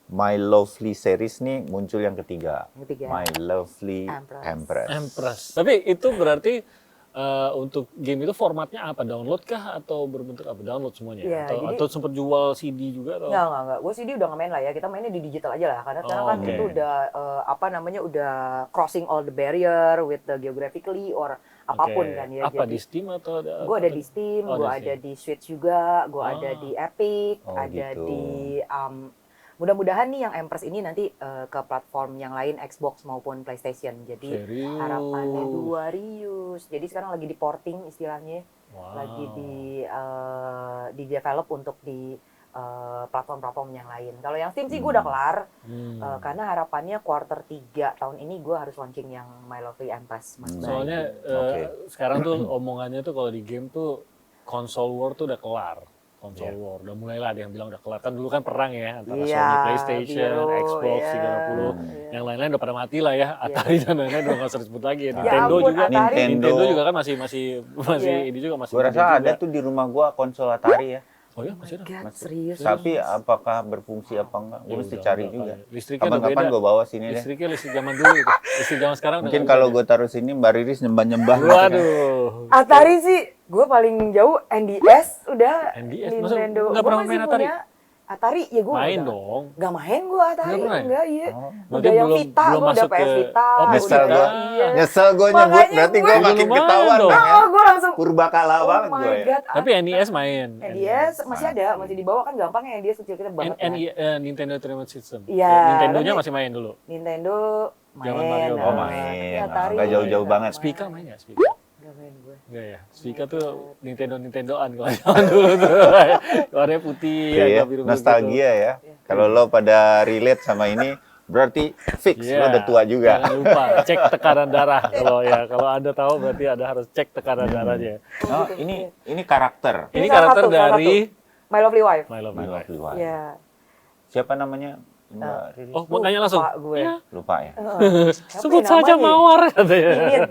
Speaker 3: My Lovely series nih muncul yang ketiga.
Speaker 1: Yang ketiga.
Speaker 3: My Lovely
Speaker 1: Empress.
Speaker 3: Empress.
Speaker 2: Empress. Tapi itu berarti untuk game itu formatnya apa? Download kah atau berbentuk apa? Download semuanya?
Speaker 1: Iya,
Speaker 2: Atau,
Speaker 1: jadi-
Speaker 2: atau sempat jual CD juga atau?
Speaker 1: Enggak. Gue CD udah nggak main lah ya. Kita mainnya di digital aja lah. Karena sekarang kan
Speaker 3: oke.
Speaker 1: itu udah udah crossing all the barrier with the geographically or apapun
Speaker 2: Oke.
Speaker 1: kan ya.
Speaker 2: Apa
Speaker 1: Jadi
Speaker 2: di Steam atau ada?
Speaker 1: gue ada di Steam,
Speaker 2: Oh,
Speaker 1: gue
Speaker 2: di
Speaker 1: ada
Speaker 2: Steam.
Speaker 1: di Switch juga, gue
Speaker 2: Ah.
Speaker 1: ada di Epic,
Speaker 3: Oh,
Speaker 1: ada
Speaker 3: gitu.
Speaker 1: di mudah-mudahan nih yang Empress ini nanti ke platform yang lain Xbox maupun PlayStation. Jadi
Speaker 2: Serius?
Speaker 1: harapannya dua Rius. Jadi sekarang lagi di porting istilahnya,
Speaker 2: Wow.
Speaker 1: lagi di develop untuk di platform-platform yang lain. Kalau yang Steam sih gue udah kelar, karena harapannya quarter 3 tahun ini gue harus launching yang My Lovely Empress. Mas Bay.
Speaker 2: Soalnya
Speaker 3: Oke.
Speaker 2: sekarang tuh omongannya tuh kalau di game tuh console war tuh udah kelar. Console war udah mulai lah ada yang bilang udah kelar. Kan dulu kan perang ya antara
Speaker 1: Iya,
Speaker 2: Sony PlayStation,
Speaker 1: Biru,
Speaker 2: Xbox
Speaker 1: iya.
Speaker 2: 360.
Speaker 1: Iya.
Speaker 2: Yang lain-lain udah pada mati lah ya. Atari dan lain-lain udah nggak usah disebut lagi ya.
Speaker 1: Ya
Speaker 2: Nintendo
Speaker 1: ampun,
Speaker 2: juga.
Speaker 1: Atari.
Speaker 2: Nintendo juga kan masih
Speaker 1: Iya.
Speaker 2: ini juga masih
Speaker 3: Gue
Speaker 2: gede
Speaker 3: rasa
Speaker 2: juga.
Speaker 3: ada tuh di rumah gue konsol Atari ya.
Speaker 2: Oh ya
Speaker 1: Oh
Speaker 2: masih
Speaker 1: my
Speaker 2: ada.
Speaker 1: God, serius.
Speaker 3: Tapi apakah berfungsi apa enggak? Gue
Speaker 2: Ya
Speaker 3: mesti
Speaker 2: udah,
Speaker 3: cari
Speaker 2: udah
Speaker 3: juga.
Speaker 2: kali. Listriknya udah
Speaker 3: Kapan-kapan
Speaker 2: beda.
Speaker 3: gue bawa sini deh.
Speaker 2: Listriknya listrik zaman dulu itu. Listrik zaman sekarang udah
Speaker 3: Mungkin
Speaker 2: nggak
Speaker 3: kalau
Speaker 2: bisa
Speaker 3: gue taruh sini Mbak Riris nyembah-nyembah.
Speaker 2: deh. Waduh.
Speaker 1: Atari sih, gue paling jauh NDS udah.
Speaker 2: NDS, masa
Speaker 1: Nintendo.
Speaker 2: nggak
Speaker 1: Gua
Speaker 2: pernah
Speaker 1: masih
Speaker 2: main Atari?
Speaker 1: punya Atari, ya gue
Speaker 2: Main dong.
Speaker 1: Gak main gue Atari,
Speaker 2: Nggak pernah ya?
Speaker 1: enggak iya.
Speaker 3: Oh.
Speaker 1: Udah
Speaker 2: Berarti
Speaker 1: yang
Speaker 2: belum-
Speaker 1: Vita,
Speaker 2: belum
Speaker 1: gue udah
Speaker 2: masuk
Speaker 1: PS
Speaker 2: ke-
Speaker 1: Vita.
Speaker 2: Oh, PS
Speaker 3: Nyesel
Speaker 1: udah,
Speaker 3: gue.
Speaker 1: iya.
Speaker 3: Nyesel gue nyebut,
Speaker 1: Makanya
Speaker 3: berarti gue
Speaker 1: gue-
Speaker 3: makin
Speaker 2: Lumayan
Speaker 3: ketahuan
Speaker 2: dong.
Speaker 3: dong ya.
Speaker 1: gue langsung,
Speaker 3: Purbakala
Speaker 1: oh
Speaker 3: banget
Speaker 1: my
Speaker 3: gue ya.
Speaker 1: God.
Speaker 2: Tapi NES main.
Speaker 1: NDS masih ada, masih dibawa kan gampang ya NDS kecil kita banget kan.
Speaker 2: Nintendo Entertainment System.
Speaker 1: Iya,
Speaker 2: Nintendo-nya
Speaker 1: tapi-
Speaker 2: masih main dulu.
Speaker 1: Nintendo main.
Speaker 2: Zaman Mario.
Speaker 3: Oh,
Speaker 1: nah,
Speaker 3: main.
Speaker 1: tapi
Speaker 3: Oh,
Speaker 1: Atari
Speaker 3: nggak jauh-jauh banget.
Speaker 2: Spica main ya? Spica?
Speaker 1: Gak main gue.
Speaker 2: Enggak ya. Spica tuh Nintendoan kalau zaman dulu tuh. Warnanya putih
Speaker 3: Iya,
Speaker 2: agak biru-biru
Speaker 3: nostalgia ya. Kalau lo pada relate sama ini, berarti fix
Speaker 2: gitu. Iya.
Speaker 3: lo udah tua juga.
Speaker 2: Jangan lupa cek tekanan darah kalau Anda tahu berarti Anda harus cek tekanan darahnya.
Speaker 3: Oh, ini karakter.
Speaker 2: Ini
Speaker 1: Ini salah
Speaker 2: karakter
Speaker 1: satu, salah
Speaker 2: dari
Speaker 1: My Lovely Wife.
Speaker 2: My Love
Speaker 3: My
Speaker 2: My Life.
Speaker 3: Lovely Wife.
Speaker 1: Iya.
Speaker 3: Siapa namanya? Mbak Riris?
Speaker 2: Oh, mau nanya langsung.
Speaker 1: Lupa gue.
Speaker 3: Lupa ya.
Speaker 1: Siapa
Speaker 2: Sebut
Speaker 1: ya
Speaker 2: saja
Speaker 1: namanya?
Speaker 2: Mawar katanya.
Speaker 1: Mimin.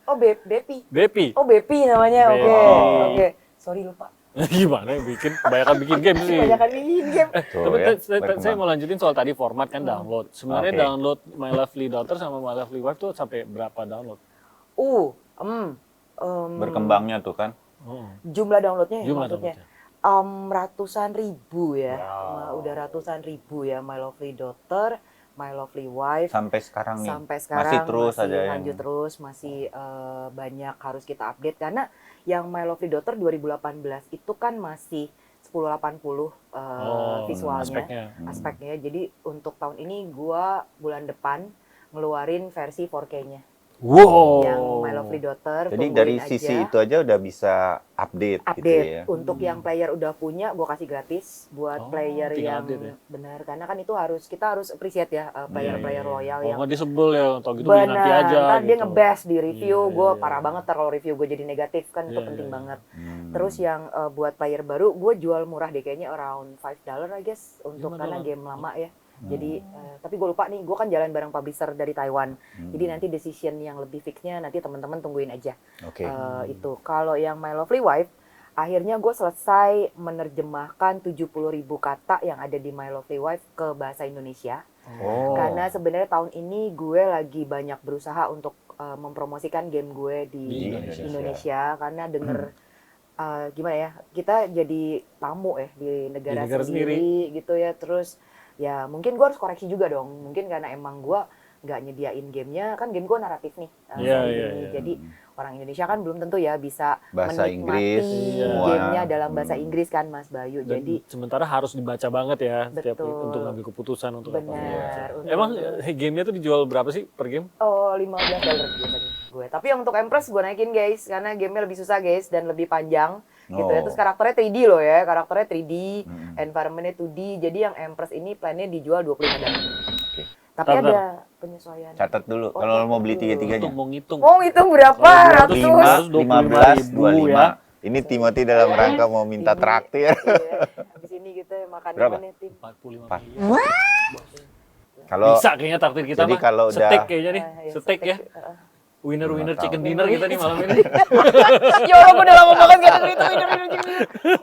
Speaker 1: Oh, Bepi.
Speaker 2: Bepi.
Speaker 1: Oh, Bepi namanya. Oke.
Speaker 2: Bepi.
Speaker 1: Oke. Sorry lupa.
Speaker 2: Gimana yang kebanyakan bikin game sih.
Speaker 1: Kebanyakan bikin game.
Speaker 3: Tuh
Speaker 2: Tapi
Speaker 3: ya,
Speaker 2: saya
Speaker 3: berkembang.
Speaker 2: mau lanjutin soal tadi format kan download. Sebenarnya
Speaker 3: Oke.
Speaker 2: download My Lovely Daughter sama My Lovely Wife tuh sampai berapa download?
Speaker 3: Berkembangnya tuh kan.
Speaker 2: Oh.
Speaker 1: Jumlah downloadnya ya
Speaker 2: Jumlah
Speaker 1: maksudnya.
Speaker 2: downloadnya.
Speaker 1: Ratusan ribu ya.
Speaker 2: Wow.
Speaker 1: Udah ratusan ribu ya My Lovely Daughter, My Lovely Wife.
Speaker 3: Sampai sekarang nih.
Speaker 1: Sampai sekarang
Speaker 3: masih terus
Speaker 1: masih
Speaker 3: aja yang
Speaker 1: lanjut terus, masih banyak harus kita update karena yang My Lovely Daughter 2018 itu kan masih 1080 visualnya, aspeknya. Jadi untuk tahun ini gua bulan depan ngeluarin versi 4K-nya.
Speaker 2: Wow.
Speaker 1: Yang My Lovely Daughter.
Speaker 3: Jadi
Speaker 1: tungguin
Speaker 3: dari
Speaker 1: aja.
Speaker 3: sisi itu aja udah bisa update gitu ya.
Speaker 1: Untuk yang player udah punya, gue kasih gratis buat
Speaker 2: Oh,
Speaker 1: player
Speaker 2: tinggal
Speaker 1: yang
Speaker 2: update ya?
Speaker 1: benar. Karena kan itu kita harus appreciate ya player-player loyal
Speaker 2: Oh,
Speaker 1: yang
Speaker 2: nggak disebel ya, atau gitu beli nanti
Speaker 1: benar.
Speaker 2: aja
Speaker 1: Ntar dia
Speaker 2: gitu.
Speaker 1: nge-bash di review,
Speaker 2: Iya,
Speaker 1: gue
Speaker 2: iya,
Speaker 1: parah
Speaker 2: iya.
Speaker 1: banget ntar kalau review gue jadi negatif kan itu
Speaker 2: Iya,
Speaker 1: penting
Speaker 2: iya,
Speaker 1: banget.
Speaker 3: Hmm.
Speaker 1: Terus yang buat player baru, gue jual murah deh kayaknya around $5 I guess untuk
Speaker 2: $5.
Speaker 1: karena game lama ya. Jadi tapi gue lupa nih, gue kan jalan bareng publisher dari Taiwan. Jadi nanti decision yang lebih fixnya nanti teman-teman tungguin aja.
Speaker 3: Oke.
Speaker 1: Itu kalau yang My Lovely Wife, akhirnya gue selesai menerjemahkan 70.000 kata yang ada di My Lovely Wife ke bahasa Indonesia.
Speaker 3: Oh.
Speaker 1: Karena sebenarnya tahun ini gue lagi banyak berusaha untuk mempromosikan game gue di
Speaker 3: Di
Speaker 1: Indonesia. Karena denger gimana ya, kita jadi tamu ya di negara,
Speaker 2: negara
Speaker 1: sendiri gitu ya. Terus ya mungkin gue harus koreksi juga dong. Mungkin karena emang gue nggak nyediain gamenya, kan game gue naratif nih.
Speaker 2: Iya,
Speaker 1: saat
Speaker 2: iya,
Speaker 1: ini.
Speaker 2: iya.
Speaker 1: Jadi orang Indonesia kan belum tentu ya bisa
Speaker 3: Bahasa
Speaker 1: menikmati
Speaker 3: Inggris,
Speaker 2: iya.
Speaker 1: gamenya dalam bahasa Inggris kan Mas Bayu.
Speaker 2: Dan
Speaker 1: Jadi
Speaker 2: sementara harus dibaca banget ya setiap
Speaker 1: Betul.
Speaker 2: untuk ngambil keputusan untuk
Speaker 1: benar.
Speaker 2: apa.
Speaker 1: Untuk-
Speaker 2: Emang gamenya tuh dijual berapa sih per game?
Speaker 1: Oh, $15 biasanya gue. Tapi yang untuk Empress gue naikin guys, karena gamenya lebih susah guys dan lebih panjang gitu ya.
Speaker 3: Oh.
Speaker 1: Terus karakternya 3D loh ya, karakternya 3D, environmentnya 2D. Jadi yang Empress ini plannya dijual $25.
Speaker 3: Oke.
Speaker 1: Tapi
Speaker 2: Bentar,
Speaker 1: ada penyesuaian.
Speaker 3: Catat dulu
Speaker 1: Oh,
Speaker 3: kalau lo
Speaker 1: catat
Speaker 3: mau beli
Speaker 1: dulu.
Speaker 3: tiga-tiganya.
Speaker 2: Untuk mau ngitung.
Speaker 1: Mau hitung berapa?
Speaker 2: Kalau
Speaker 1: Ratus?
Speaker 2: 200,
Speaker 3: 15,
Speaker 2: 25.000
Speaker 3: 25.
Speaker 2: ya.
Speaker 3: Ini Timothy dalam rangka mau minta
Speaker 1: Ini,
Speaker 3: traktir.
Speaker 1: Iya. Habis ini kita makan
Speaker 3: Berapa?
Speaker 1: nih tim.
Speaker 2: 45
Speaker 3: Empat.
Speaker 2: miliar.
Speaker 3: Kalau
Speaker 2: Bisa kayaknya takdir kita
Speaker 3: jadi
Speaker 2: mah.
Speaker 3: kalau udah-
Speaker 2: Steak kayaknya nih.
Speaker 1: Ah, iya,
Speaker 2: Steak ya. Winner
Speaker 3: Nggak
Speaker 2: chicken
Speaker 3: tahu.
Speaker 2: dinner kita nih malam ini.
Speaker 1: Ya Allah, gue udah lama banget gak denger itu.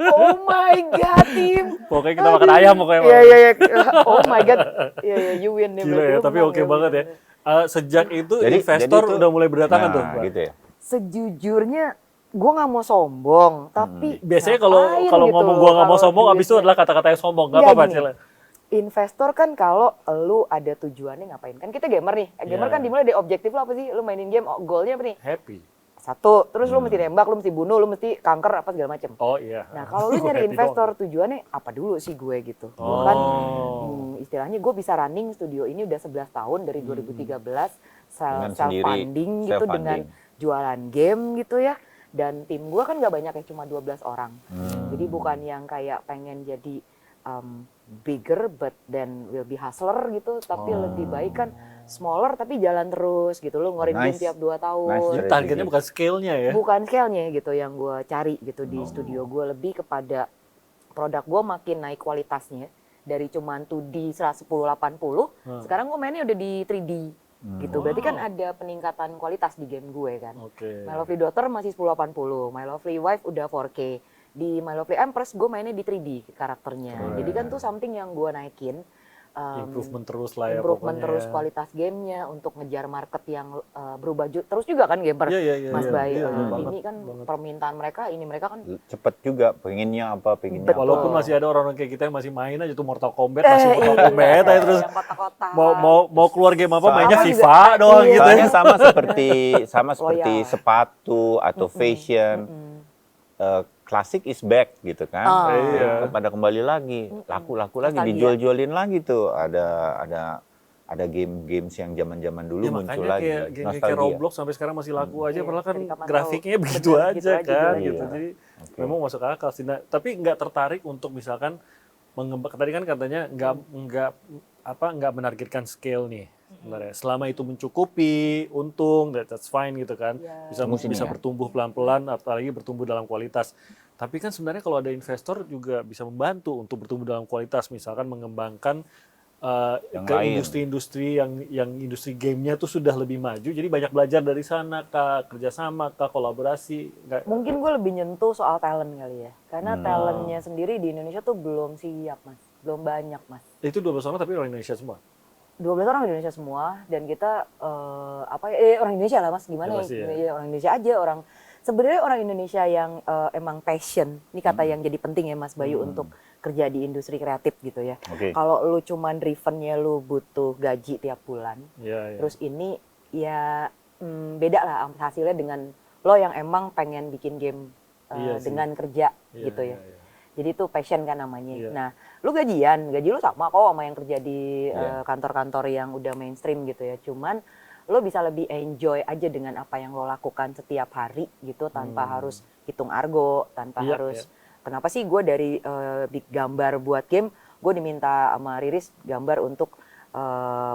Speaker 1: Oh my god, tim.
Speaker 2: Pokoknya kita makan ayam pokoknya.
Speaker 1: Iya, iya, iya. Oh my god. Iya, iya, you win nih.
Speaker 2: Gila
Speaker 1: berarti
Speaker 2: ya,
Speaker 1: lu
Speaker 2: tapi
Speaker 1: menang
Speaker 2: oke banget ya. Sejak itu
Speaker 3: Jadi
Speaker 2: investor
Speaker 3: itu-
Speaker 2: udah mulai berdatangan tuh.
Speaker 3: nah,
Speaker 2: Pak.
Speaker 3: gitu ya.
Speaker 1: Sejujurnya gue nggak mau sombong, tapi
Speaker 2: Biasanya
Speaker 1: ngapain
Speaker 2: kalau
Speaker 1: gitu
Speaker 2: ngomong gua nggak mau
Speaker 1: kalau
Speaker 2: sombong, abis itu
Speaker 1: duitnya-
Speaker 2: adalah kata-kata yang sombong. Nggak
Speaker 1: Iya,
Speaker 2: apa-apa,
Speaker 1: gini.
Speaker 2: Cila.
Speaker 1: Investor kan kalau lu ada tujuannya ngapain? Kan kita gamer nih. Gamer
Speaker 2: Iya.
Speaker 1: kan dimulai dari objektif lo apa sih? Lu mainin game, goalnya apa nih?
Speaker 2: Happy.
Speaker 1: Satu, terus lu mesti nembak, lu mesti bunuh, lu mesti kanker apa segala macem.
Speaker 2: Oh iya.
Speaker 1: Nah kalau lu
Speaker 2: Gua
Speaker 1: nyari
Speaker 2: happy
Speaker 1: investor tujuannya apa dulu sih gue gitu. Gue kan istilahnya gue bisa running studio ini udah 11 tahun dari 2013
Speaker 3: Dengan
Speaker 1: self
Speaker 3: sendiri,
Speaker 1: funding gitu
Speaker 3: self-funding.
Speaker 1: dengan jualan game gitu ya. Dan tim gue kan gak banyak ya, cuma 12 orang. Jadi bukan yang kayak pengen jadi bigger but then will be hustler gitu, tapi lebih baik kan smaller tapi jalan terus gitu. Lu ngeluarin game
Speaker 3: Nice.
Speaker 1: tiap 2 tahun.
Speaker 3: Nice.
Speaker 2: Jadi targetnya bukan scale-nya ya.
Speaker 1: Bukan scale-nya gitu yang gue cari gitu di studio gue, lebih kepada produk gue makin naik kualitasnya dari cuman 2D 1080, sekarang gue mainnya udah di 3D gitu. Berarti kan ada peningkatan kualitas di game gue kan.
Speaker 2: Oke.
Speaker 1: My Lovely Daughter masih 1080, My Lovely Wife udah 4K. Di My Lovely Empress gue mainnya di 3D karakternya. Jadi kan tuh something yang gue naikin.
Speaker 2: Improvement terus lah ya
Speaker 1: Improvement
Speaker 2: pokoknya
Speaker 1: terus
Speaker 2: ya.
Speaker 1: kualitas gamenya untuk ngejar market yang berubah terus juga kan gamer.
Speaker 2: Iya,
Speaker 1: Mas Bay,
Speaker 2: iya,
Speaker 1: ini kan permintaan mereka, ini mereka kan
Speaker 3: Cepet juga, pengennya apa, pengennya
Speaker 1: Betul.
Speaker 3: apa.
Speaker 2: Walaupun masih ada orang-orang kayak kita yang masih main aja tuh Mortal Kombat, masih Mortal Kombat aja terus
Speaker 1: yang kotak-kotak.
Speaker 2: mau keluar game apa mainnya
Speaker 1: Sama
Speaker 2: FIFA
Speaker 1: juga.
Speaker 2: doang
Speaker 1: Iya.
Speaker 2: gitu.
Speaker 3: Soalnya sama seperti
Speaker 1: Loyal.
Speaker 3: sepatu atau fashion. Klasik is back gitu kan.
Speaker 2: Iya.
Speaker 3: Pada kembali lagi, laku-laku lagi,
Speaker 1: Nostalgia.
Speaker 3: dijual-jualin lagi tuh. Ada game-games yang zaman-zaman dulu
Speaker 2: Ya,
Speaker 3: muncul
Speaker 2: makanya
Speaker 3: lagi.
Speaker 2: kayak
Speaker 3: Nostalgia.
Speaker 2: Roblox sampai sekarang masih laku aja,
Speaker 1: Iya,
Speaker 2: padahal kan
Speaker 1: dari kapan
Speaker 2: grafiknya
Speaker 1: tahu.
Speaker 2: begitu
Speaker 1: Bener,
Speaker 2: aja
Speaker 1: gitu aja
Speaker 2: kan
Speaker 1: gitu.
Speaker 2: gitu. Jadi memang masuk akal sih. Nah, tapi nggak tertarik untuk misalkan mengembang, tadi kan katanya nggak menargetkan scale nih sebenarnya. Selama itu mencukupi untung, that's fine gitu kan.
Speaker 1: Iya.
Speaker 2: Bisa bertumbuh pelan-pelan, apalagi bertumbuh dalam kualitas. Tapi kan sebenarnya kalau ada investor juga bisa membantu untuk bertumbuh dalam kualitas, misalkan mengembangkan
Speaker 3: Yang
Speaker 2: ke
Speaker 3: lain.
Speaker 2: industri-industri yang industri gamenya tuh sudah lebih maju, jadi banyak belajar dari sana, kak, kerjasama, kak, kolaborasi.
Speaker 1: Mungkin gue lebih nyentuh soal talent kali ya. Karena talentnya sendiri di Indonesia tuh belum siap, Mas. Belum banyak, Mas.
Speaker 2: Itu 12 orang tapi orang Indonesia semua.
Speaker 1: 12 orang Indonesia semua, dan kita orang Indonesia lah, Mas. Gimana
Speaker 2: Ya,
Speaker 1: ya?
Speaker 2: pasti ya.
Speaker 1: Ya, orang Indonesia aja, sebenarnya orang Indonesia yang emang passion. Ini kata yang jadi penting ya, Mas Bayu, untuk kerja di industri kreatif gitu ya.
Speaker 3: Oke.
Speaker 1: Kalau lu cuman drivennya lu butuh gaji tiap bulan,
Speaker 2: Iya, iya.
Speaker 1: terus ini ya beda lah hasilnya dengan lo yang emang pengen bikin game
Speaker 2: Iya sih.
Speaker 1: dengan kerja
Speaker 2: Iya,
Speaker 1: gitu ya.
Speaker 2: iya, iya.
Speaker 1: Jadi itu passion kan namanya.
Speaker 2: Iya.
Speaker 1: Nah, lu gaji lu sama kok sama yang kerja di kantor-kantor yang udah mainstream gitu ya. Cuman lo bisa lebih enjoy aja dengan apa yang lo lakukan setiap hari gitu, tanpa harus hitung argo, tanpa
Speaker 2: Iya,
Speaker 1: harus
Speaker 2: iya.
Speaker 1: kenapa sih gue dari gambar buat game, gue diminta sama Riris gambar untuk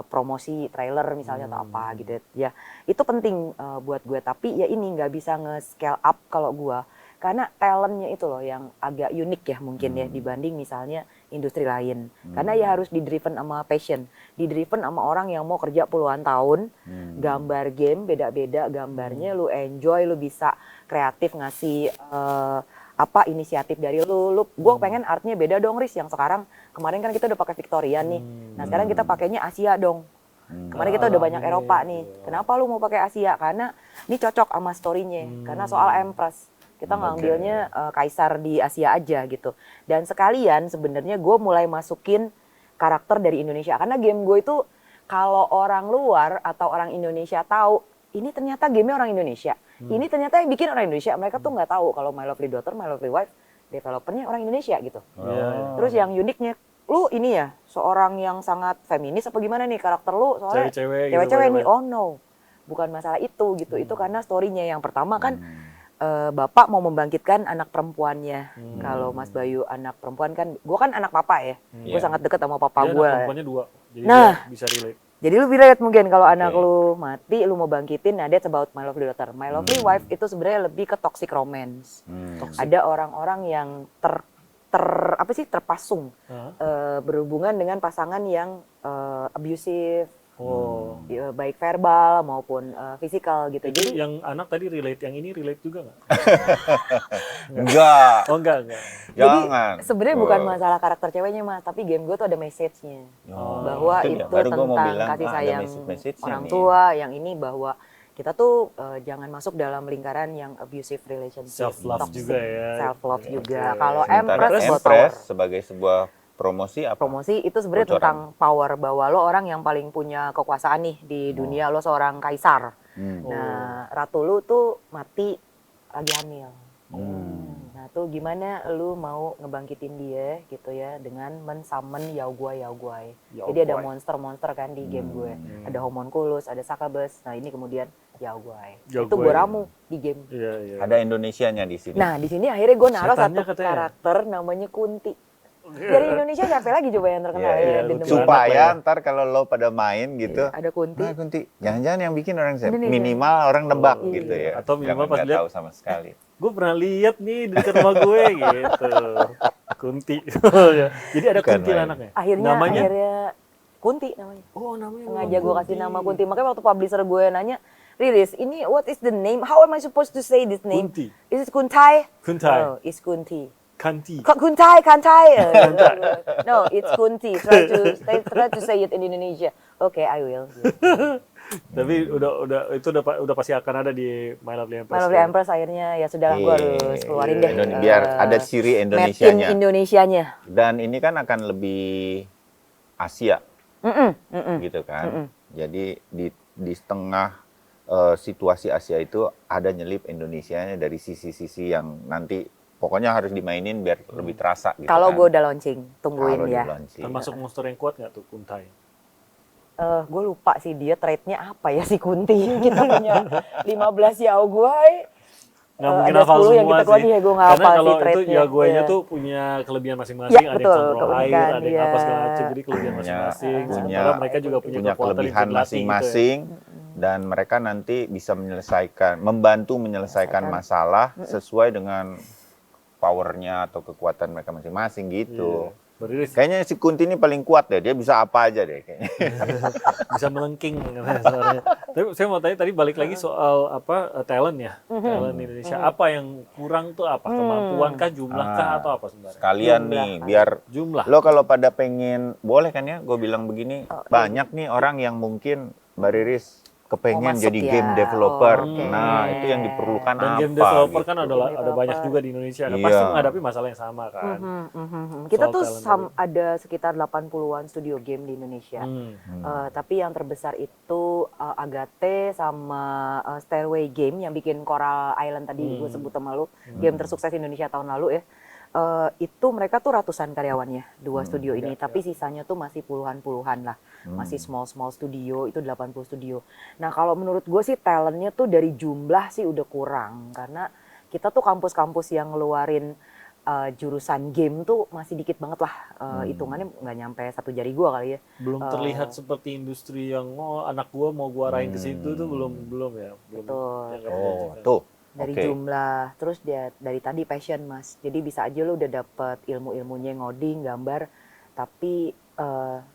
Speaker 1: promosi trailer misalnya atau apa gitu ya. Itu penting buat gue, tapi ya ini nggak bisa nge-scale up kalau gue, karena talentnya itu loh yang agak unik ya mungkin ya dibanding misalnya industri lain. Karena ya harus di-driven sama passion, di-driven sama orang yang mau kerja puluhan tahun, gambar game beda-beda gambarnya, lu enjoy, lu bisa kreatif ngasih inisiatif dari lu gue pengen artnya beda dong, Riz, yang kemarin kan kita udah pakai Victorian nih, nah sekarang kita pakainya Asia dong. Kemarin kita udah banyak Eropa nih, kenapa lu mau pakai Asia? Karena ini cocok sama story-nya, karena soal Empress kita ngambilnya kaisar di Asia aja gitu. Dan sekalian sebenarnya gue mulai masukin karakter dari Indonesia, karena game gue itu kalau orang luar atau orang Indonesia tahu ini ternyata gamenya orang Indonesia, ini ternyata yang bikin orang Indonesia, mereka tuh nggak tahu kalau My Lovely Daughter, My Lovely Wife developernya orang Indonesia gitu. Terus yang uniknya, lu ini ya seorang yang sangat feminis apa gimana nih karakter lu, soalnya
Speaker 2: Cewek-cewek gitu,
Speaker 1: cewek-cewek nih,
Speaker 2: bagaimana?
Speaker 1: oh no, bukan masalah itu gitu. Itu karena story-nya yang pertama kan bapak mau membangkitkan anak perempuannya. Kalau Mas Bayu anak perempuan kan, gue kan anak papa ya, gue
Speaker 3: Iya.
Speaker 1: sangat deket sama papa
Speaker 2: Dia
Speaker 1: gue.
Speaker 2: anak perempuannya 2, jadi
Speaker 1: Nah.
Speaker 2: dia bisa relate.
Speaker 1: Jadi lu relate mungkin kalau anak lu mati, lu mau bangkitin, nah that's about My Lovely Daughter. My Lovely Wife itu sebenarnya lebih ke toxic romance. Ada orang-orang yang terpasung berhubungan dengan pasangan yang abusive, baik verbal maupun fisikal gitu.
Speaker 2: Jadi
Speaker 1: Jadi
Speaker 2: yang anak tadi relate, yang ini relate juga nggak?
Speaker 3: Enggak.
Speaker 2: Oh enggak.
Speaker 3: Jangan.
Speaker 1: sebenarnya bukan masalah karakter ceweknya, Mas, tapi game gue tuh ada message-nya. Bahwa
Speaker 3: itu dia.
Speaker 1: itu
Speaker 3: Baru gua mau
Speaker 1: tentang
Speaker 3: bilang,
Speaker 1: kasih
Speaker 3: ada
Speaker 1: sayang
Speaker 3: message-nya
Speaker 1: orang
Speaker 3: nih.
Speaker 1: tua, yang ini bahwa kita tuh jangan masuk dalam lingkaran yang abusive relationship,
Speaker 2: Self love
Speaker 1: toxic,
Speaker 2: juga ya.
Speaker 1: self love
Speaker 2: Oke.
Speaker 1: juga. Kalau
Speaker 3: Sementara
Speaker 1: Empress buat
Speaker 3: Empress
Speaker 1: power.
Speaker 3: sebagai sebuah promosi apa?
Speaker 1: Promosi itu sebenarnya
Speaker 3: Bocoran.
Speaker 1: tentang power, bahwa lo orang yang paling punya kekuasaan nih di dunia, lo seorang kaisar. Nah, ratu lu tuh mati lagi hamil. Nah, tuh gimana lu mau ngebangkitin dia gitu ya dengan men-summon Yaoguai. Jadi ada monster-monster kan di game gue. Ada Homunculus, ada Succubus. Nah, ini kemudian Yaoguai. Itu
Speaker 2: Yaoguai.
Speaker 1: gue ramu di game.
Speaker 2: Iya, iya.
Speaker 3: Ada Indonesianya di sini.
Speaker 1: Nah, di sini akhirnya gue naruh
Speaker 2: Setannya
Speaker 1: satu
Speaker 2: katanya.
Speaker 1: karakter namanya Kunti. Dari Indonesia siapa lagi coba yang terkenal
Speaker 3: Iya,
Speaker 1: ya?
Speaker 2: iya,
Speaker 1: The
Speaker 2: lucu.
Speaker 1: Nemo.
Speaker 3: Supaya ntar kalau lo pada main gitu,
Speaker 1: Ada Kunti.
Speaker 3: nah Kunti, jangan-jangan yang bikin orang siapa?
Speaker 1: Indonesia.
Speaker 3: Minimal orang nebak
Speaker 1: Iya.
Speaker 3: gitu ya.
Speaker 2: Atau minimal
Speaker 3: Jangan
Speaker 2: pas
Speaker 3: nggak
Speaker 2: lihat,
Speaker 3: tahu sama sekali.
Speaker 2: gue pernah lihat nih di dekat rumah gue gitu. Kunti. Jadi ada
Speaker 3: Bukan
Speaker 2: kunti
Speaker 3: main.
Speaker 2: anaknya.
Speaker 1: Akhirnya Kunti namanya.
Speaker 2: Oh, namanya.
Speaker 1: Sengaja gue kasih nama Kunti. Makanya waktu publisher gue nanya, Riris, ini what is the name? How am I supposed to say this name?
Speaker 2: Kunti.
Speaker 1: Is it Kuntai?
Speaker 2: Kuntai.
Speaker 1: No, it's Kunti.
Speaker 2: Kanti.
Speaker 1: Kuntai. No, it's Kunti. Try to say it in Indonesia. Okay, I will.
Speaker 2: Tapi udah pasti akan ada di My Lovely Empress.
Speaker 1: My Lovely Empress akhirnya ya sudah gue harus keluarin deh.
Speaker 3: Biar ada ciri Indonesianya.
Speaker 1: Made in Indonesianya.
Speaker 3: Dan ini kan akan lebih Asia, gitu kan. Jadi di tengah situasi Asia itu ada nyelip Indonesianya dari sisi-sisi yang nanti pokoknya harus dimainin biar lebih terasa gitu
Speaker 1: Kalau
Speaker 3: kan.
Speaker 1: gue udah launching, tungguin
Speaker 3: Kalau
Speaker 1: ya.
Speaker 3: di launching.
Speaker 2: Termasuk monster yang kuat nggak tuh Kuntai?
Speaker 1: Gue lupa sih dia trade-nya apa ya si Kunti. Kita punya 15 Yaoguai.
Speaker 2: Nggak mungkin
Speaker 1: ada
Speaker 2: hafal
Speaker 1: 10 yang
Speaker 2: semua
Speaker 1: kita keluarin
Speaker 2: sih.
Speaker 1: ya gue nggak
Speaker 2: Karena
Speaker 1: hafal sih
Speaker 2: kalau itu
Speaker 1: trade-nya.
Speaker 2: Yaguainya
Speaker 1: Iya.
Speaker 2: tuh punya kelebihan masing-masing.
Speaker 1: Ya,
Speaker 2: Ada
Speaker 1: betul,
Speaker 2: yang kontrol air,
Speaker 1: keunikan,
Speaker 2: ada yang apa
Speaker 1: iya.
Speaker 2: segala macam. Jadi kelebihan masing-masing. Sementara mereka juga punya kekuatan yang
Speaker 3: kelebihan
Speaker 2: bisa dilatih
Speaker 3: masing-masing dan mereka nanti bisa membantu menyelesaikan masalah sesuai dengan powernya atau kekuatan mereka masing-masing gitu.
Speaker 2: Iya. Beriris
Speaker 3: Kayaknya si Kunti ini paling kuat deh, dia bisa apa aja deh kayaknya.
Speaker 2: bisa melengking suaranya. Tapi saya mau tanya tadi balik lagi soal talent ya, talent Indonesia. Apa yang kurang tuh apa? Kemampuan kah, jumlah kah, atau apa sebenarnya?
Speaker 3: Sekalian nih, biar
Speaker 2: Jumlah.
Speaker 3: lo kalau pada pengen, boleh kan ya, gue bilang begini, banyak nih orang yang mungkin Mbak Riris kepengen
Speaker 1: masuk
Speaker 3: jadi
Speaker 1: ya.
Speaker 3: game developer.
Speaker 1: Oke.
Speaker 3: Nah, itu yang diperlukan
Speaker 2: Dan
Speaker 3: apa?
Speaker 2: game developer
Speaker 3: gitu.
Speaker 2: kan ada banyak juga di Indonesia. Kan
Speaker 3: Iya.
Speaker 2: pasti menghadapi masalah yang sama kan.
Speaker 1: Kita
Speaker 2: Soal
Speaker 1: tuh
Speaker 2: talent
Speaker 1: ada sekitar 80-an studio game di Indonesia. Tapi yang terbesar itu Agate sama Stairway Game yang bikin Coral Island tadi gue sebut sama lu. Game tersukses Indonesia tahun lalu ya. Itu mereka tuh ratusan karyawannya, 2 studio ini. Tapi sisanya tuh masih puluhan-puluhan lah. Masih small studio, itu 80 studio. Nah kalau menurut gue sih talentnya tuh dari jumlah sih udah kurang. Karena kita tuh kampus-kampus yang ngeluarin jurusan game tuh masih dikit banget lah. Hitungannya nggak nyampe 1 jari gua kali ya.
Speaker 2: Belum terlihat seperti industri yang anak gua mau gua arahin ke situ tuh belum ya.
Speaker 1: Betul.
Speaker 2: Ya,
Speaker 3: Oh, tuh.
Speaker 1: Dari
Speaker 3: Oke.
Speaker 1: jumlah, terus dia dari tadi passion mas. Jadi bisa aja lu udah dapet ilmu-ilmunya ngoding, gambar, tapi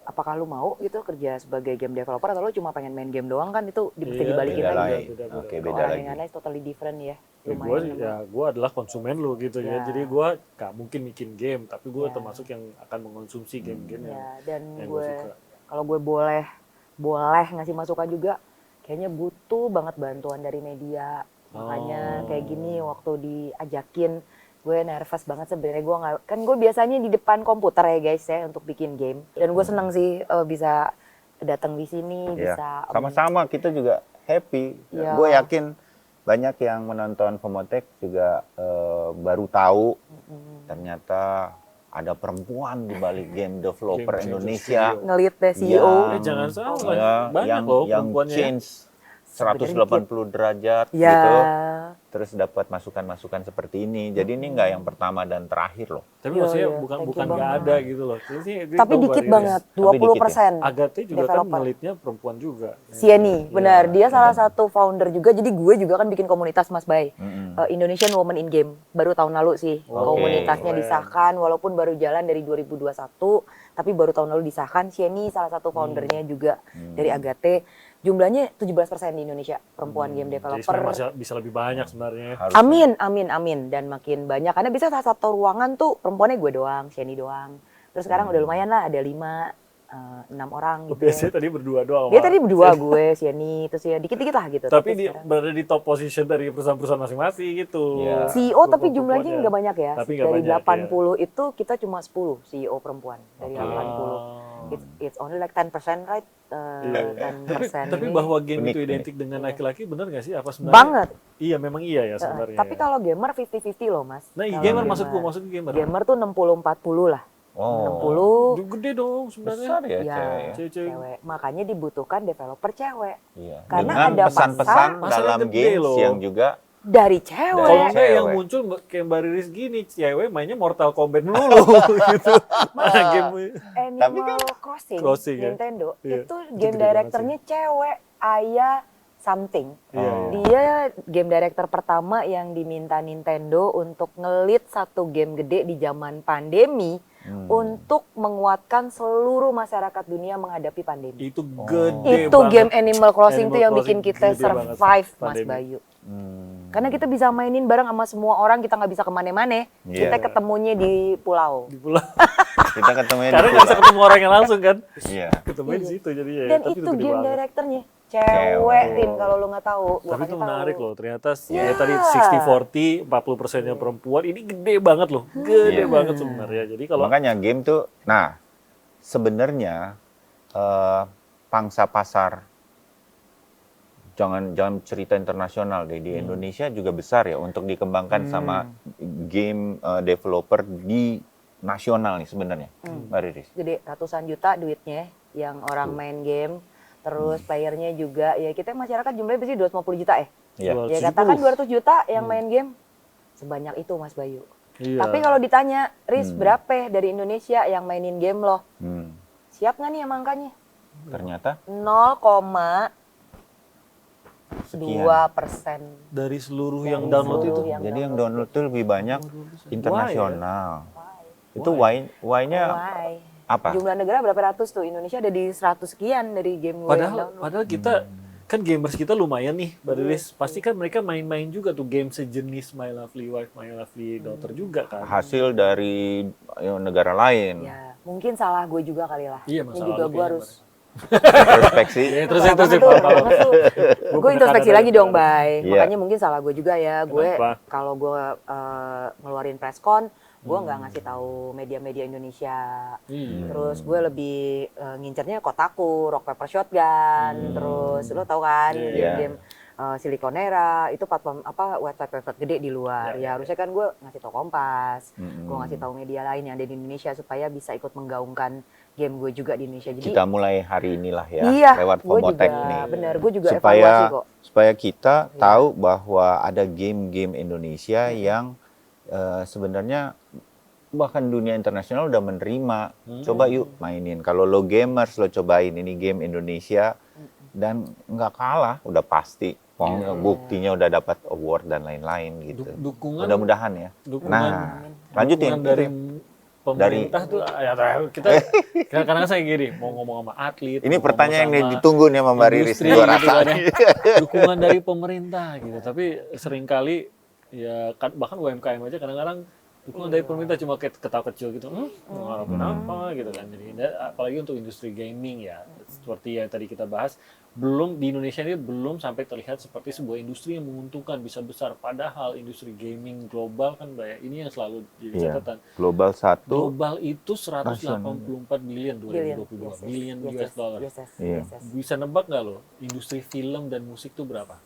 Speaker 1: apakah lu mau gitu kerja sebagai game developer atau lu cuma pengen main game doang kan itu bisa
Speaker 2: Iya,
Speaker 1: dibalikin
Speaker 3: beda
Speaker 1: lagi.
Speaker 3: lain.
Speaker 2: beda.
Speaker 3: Oke,
Speaker 1: Kalau
Speaker 3: beda
Speaker 1: orang
Speaker 3: lagi.
Speaker 1: yang lain totally different ya.
Speaker 2: Gue adalah konsumen lu gitu ya.
Speaker 1: Ya.
Speaker 2: Jadi gue gak mungkin bikin game, tapi gue
Speaker 1: Ya.
Speaker 2: termasuk yang akan mengonsumsi game-game yang,
Speaker 1: Ya, dan
Speaker 2: yang gue
Speaker 1: gue
Speaker 2: suka.
Speaker 1: kalau gue boleh ngasih masukan juga, kayaknya butuh banget bantuan dari media. Makanya kayak gini waktu diajakin, gue nervous banget sebenarnya. Gue biasanya di depan komputer ya guys ya untuk bikin game. Dan gue seneng sih bisa datang di sini,
Speaker 3: Ya,
Speaker 1: bisa
Speaker 3: sama-sama kita juga happy.
Speaker 1: Iya.
Speaker 3: Gue yakin banyak yang menonton Fomotek juga baru tahu ternyata ada perempuan di balik game developer
Speaker 2: Game
Speaker 3: Indonesia
Speaker 1: ngelit deh CEO.
Speaker 2: jangan salah,
Speaker 3: ya,
Speaker 2: banyak
Speaker 3: yang
Speaker 2: loh
Speaker 3: yang
Speaker 2: perempuannya.
Speaker 3: change 180 derajat
Speaker 1: Ya,
Speaker 3: gitu, terus dapat masukan-masukan seperti ini. Jadi ini nggak yang pertama dan terakhir loh.
Speaker 2: Tapi
Speaker 1: Iya,
Speaker 2: maksudnya
Speaker 1: iya.
Speaker 2: bukan
Speaker 1: Thank you
Speaker 2: nggak
Speaker 1: banget.
Speaker 2: ada gitu loh. Ini
Speaker 1: tapi
Speaker 2: tahu
Speaker 1: dikit
Speaker 2: Mbak
Speaker 1: banget,
Speaker 2: Riris.
Speaker 1: 20%.
Speaker 2: Agate juga kan
Speaker 1: developer.
Speaker 2: ngelitnya perempuan juga.
Speaker 1: Sieni, benar. Dia salah satu founder juga. Jadi gue juga kan bikin komunitas Mas Bay. Indonesian Women in Game. Baru tahun lalu sih. Komunitasnya
Speaker 2: keren.
Speaker 1: disahkan walaupun baru jalan dari 2021. Tapi baru tahun lalu disahkan. Sieni salah satu foundernya juga dari Agate. Jumlahnya 17% di Indonesia perempuan game
Speaker 2: Jadi
Speaker 1: developer.
Speaker 2: sebenarnya bisa lebih banyak sebenarnya.
Speaker 3: Harusnya.
Speaker 1: Amin. Dan makin banyak. Karena bisa salah satu ruangan tuh perempuannya gue doang, Sieni doang. Terus sekarang udah lumayan lah, ada 5 6 orang gitu.
Speaker 2: Biasanya tadi berdua doang.
Speaker 1: Dia tadi berdua, gue, Siani, terus ya dikit-dikit lah gitu.
Speaker 2: Tapi dia
Speaker 1: sekarang
Speaker 2: berada di top position dari perusahaan-perusahaan masing-masing gitu.
Speaker 3: Iya.
Speaker 1: CEO tapi
Speaker 2: Perempuan-perempuannya.
Speaker 1: jumlahnya nggak banyak ya.
Speaker 2: Tapi nggak
Speaker 1: Dari
Speaker 2: banyak,
Speaker 1: 80 itu kita cuma 10 CEO perempuan dari
Speaker 2: Oh.
Speaker 1: 80. It's only like 10% right?
Speaker 2: Iya.
Speaker 1: 10%
Speaker 2: Tapi
Speaker 1: ini.
Speaker 2: bahwa game itu
Speaker 3: Unik,
Speaker 2: identik dengan laki-laki benar nggak sih? Apa sebenarnya?
Speaker 1: Banget.
Speaker 2: Iya, memang iya ya sebenarnya.
Speaker 1: Tapi kalau gamer 50-50 loh, Mas.
Speaker 2: Nah,
Speaker 1: Kalau
Speaker 2: gamer maksudku gamer.
Speaker 1: Gamer tuh 60-40 lah.
Speaker 3: Oh.
Speaker 1: 60
Speaker 2: Gede dong sebenarnya.
Speaker 3: Besar ya
Speaker 1: ya,
Speaker 3: cewek ya.
Speaker 2: Cewek-cewek.
Speaker 1: cewek. Makanya dibutuhkan developer cewek.
Speaker 3: Iya.
Speaker 1: Karena
Speaker 3: Dengan
Speaker 1: ada
Speaker 3: pesan-pesan
Speaker 2: pasar
Speaker 3: dalam
Speaker 2: gede
Speaker 3: games
Speaker 2: loh.
Speaker 3: yang juga
Speaker 1: Dari
Speaker 3: Dari
Speaker 1: cewek.
Speaker 2: Kalau enggak
Speaker 3: cewek.
Speaker 2: yang muncul kayak Mbak Riris gini, cewek mainnya Mortal Kombat mulu gitu. Game
Speaker 1: Animal Crossing,
Speaker 2: Crossing, ya.
Speaker 1: Nintendo,
Speaker 2: Iya.
Speaker 1: itu
Speaker 2: Itu
Speaker 1: game
Speaker 2: gede banget
Speaker 1: directornya cewek, Aya something.
Speaker 2: Iya,
Speaker 3: Oh.
Speaker 2: iya.
Speaker 1: Dia game director pertama yang diminta Nintendo untuk ngelit satu game gede di zaman pandemi untuk menguatkan seluruh masyarakat dunia menghadapi pandemi.
Speaker 2: Itu gede
Speaker 1: Itu
Speaker 2: banget.
Speaker 1: game Animal Crossing
Speaker 2: Animal
Speaker 1: tuh yang
Speaker 2: Crossing
Speaker 1: bikin kita
Speaker 2: gede banget
Speaker 1: survive, Mas
Speaker 2: pandemi.
Speaker 1: Bayu. Karena kita bisa mainin bareng sama semua orang, kita nggak bisa kemana-mana.
Speaker 3: Iya.
Speaker 1: Kita ketemunya di pulau.
Speaker 2: Di pulau.
Speaker 3: kita ketemunya
Speaker 2: Karena
Speaker 3: di
Speaker 2: nggak bisa
Speaker 3: pulau.
Speaker 2: ketemu orangnya langsung kan.
Speaker 3: Iya.
Speaker 2: Ketemunya di situ jadi ya.
Speaker 1: Dan
Speaker 2: tapi
Speaker 1: itu
Speaker 2: gede
Speaker 1: game
Speaker 2: banget.
Speaker 1: directornya
Speaker 3: Cewek.
Speaker 1: cewek, Tin, kalau lu nggak tahu. Gua
Speaker 2: Tapi itu
Speaker 1: kasih tahu.
Speaker 2: menarik loh, ternyata
Speaker 1: Ya.
Speaker 2: ya tadi 60-40, 40%-nya perempuan, ini gede banget loh, gede
Speaker 3: Iya.
Speaker 2: banget sebenarnya. Jadi kalau
Speaker 3: Makanya game tuh, nah sebenarnya pangsa pasar jangan cerita internasional deh, di Indonesia juga besar ya untuk dikembangkan sama game developer di nasional nih sebenarnya, Mbak Riris.
Speaker 1: Gede, ratusan juta duitnya yang orang main game. Terus playernya juga, ya kita masyarakat jumlahnya pasti 250 juta ya.
Speaker 3: Iya.
Speaker 1: Ya katakan 200 juta yang main game. Sebanyak itu Mas Bayu.
Speaker 2: Iya.
Speaker 1: Tapi kalau ditanya, Riz berapa dari Indonesia yang mainin game loh? Siap nggak nih yang angkanya?
Speaker 3: Ternyata
Speaker 1: 0,2%.
Speaker 2: dari seluruh
Speaker 1: Dari
Speaker 2: yang download itu,
Speaker 1: seluruh yang
Speaker 3: jadi yang download tuh lebih banyak internasional. Itu
Speaker 2: Why?
Speaker 3: why-nya
Speaker 1: Why?
Speaker 3: apa?
Speaker 1: Jumlah negara berapa ratus tuh? Indonesia ada di 100 sekian dari game gue yang download.
Speaker 2: padahal kita kan gamers kita lumayan nih, Mbak Riris. Pasti kan mereka main-main juga tuh game sejenis My Lovely Wife, My Lovely Daughter juga kan.
Speaker 3: Hasil dari negara lain.
Speaker 1: Ya, mungkin salah gue juga kali lah.
Speaker 2: Iya,
Speaker 1: Ini
Speaker 2: masalah
Speaker 1: juga
Speaker 2: lu
Speaker 1: gue
Speaker 2: kayaknya,
Speaker 1: harus
Speaker 3: Introspeksi.
Speaker 2: Ya, terus
Speaker 1: Banget tuh, banget tuh. Gue introspeksi lagi dong, Bay.
Speaker 3: Iya.
Speaker 1: Makanya mungkin salah gue juga ya. Gue
Speaker 2: Kenapa?
Speaker 1: kalau gue ngeluarin presscon, gue nggak ngasih tahu media-media Indonesia. Terus gue lebih ngincernya Kotaku, Rock Paper Shotgun, terus lo tau kan
Speaker 2: Iya.
Speaker 1: game-game Siliconera, itu platform website gede di luar. Ya harusnya kan gue ngasih tahu Kompas, gue ngasih tahu media lain yang ada di Indonesia supaya bisa ikut menggaungkan game gue juga di Indonesia. Jadi
Speaker 3: Kita mulai hari inilah ya,
Speaker 1: iya,
Speaker 3: lewat
Speaker 1: gue
Speaker 3: Fomotek
Speaker 1: juga
Speaker 3: nih.
Speaker 1: bener, gue juga evaluasi kok.
Speaker 3: supaya kita tahu bahwa ada game-game Indonesia yang sebenarnya bahkan dunia internasional udah menerima. Coba yuk mainin. Kalau lo gamers, lo cobain ini game Indonesia dan nggak kalah, udah pasti. Buktinya udah dapat award dan lain-lain gitu.
Speaker 2: Dukungan
Speaker 3: Mudah-mudahan ya.
Speaker 2: dukungan
Speaker 3: Nah, lanjutin.
Speaker 2: dukungan dari pemerintah tuh ya kita kadang-kadang saya gini mau ngomong sama atlet.
Speaker 3: Ini
Speaker 2: mau
Speaker 3: pertanyaan
Speaker 2: ngomong
Speaker 3: yang
Speaker 2: sama
Speaker 3: ditunggu nih sama Mbak Riris
Speaker 2: industri
Speaker 3: nih, gua
Speaker 2: gitu
Speaker 3: rasa.
Speaker 2: kan ya. Dukungan dari pemerintah gitu. Tapi seringkali ya bahkan UMKM aja kadang-kadang dukungan dari pemerintah cuma kayak ketawa kecil gitu. Kenapa gitu kan. Jadi apalagi untuk industri gaming ya seperti yang tadi kita bahas, belum di Indonesia ini belum sampai terlihat seperti sebuah industri yang menguntungkan bisa besar, padahal industri gaming global kan Mbak ya, ini yang selalu jadi
Speaker 3: Iya.
Speaker 2: catatan.
Speaker 3: Global 1.
Speaker 2: Global itu 184 billion 2022
Speaker 1: Yes,
Speaker 2: billion
Speaker 1: yes,
Speaker 2: US dollar.
Speaker 1: yes, yes,
Speaker 3: Iya.
Speaker 1: yes, yes.
Speaker 2: Bisa nebak nggak lo industri film dan musik itu berapa?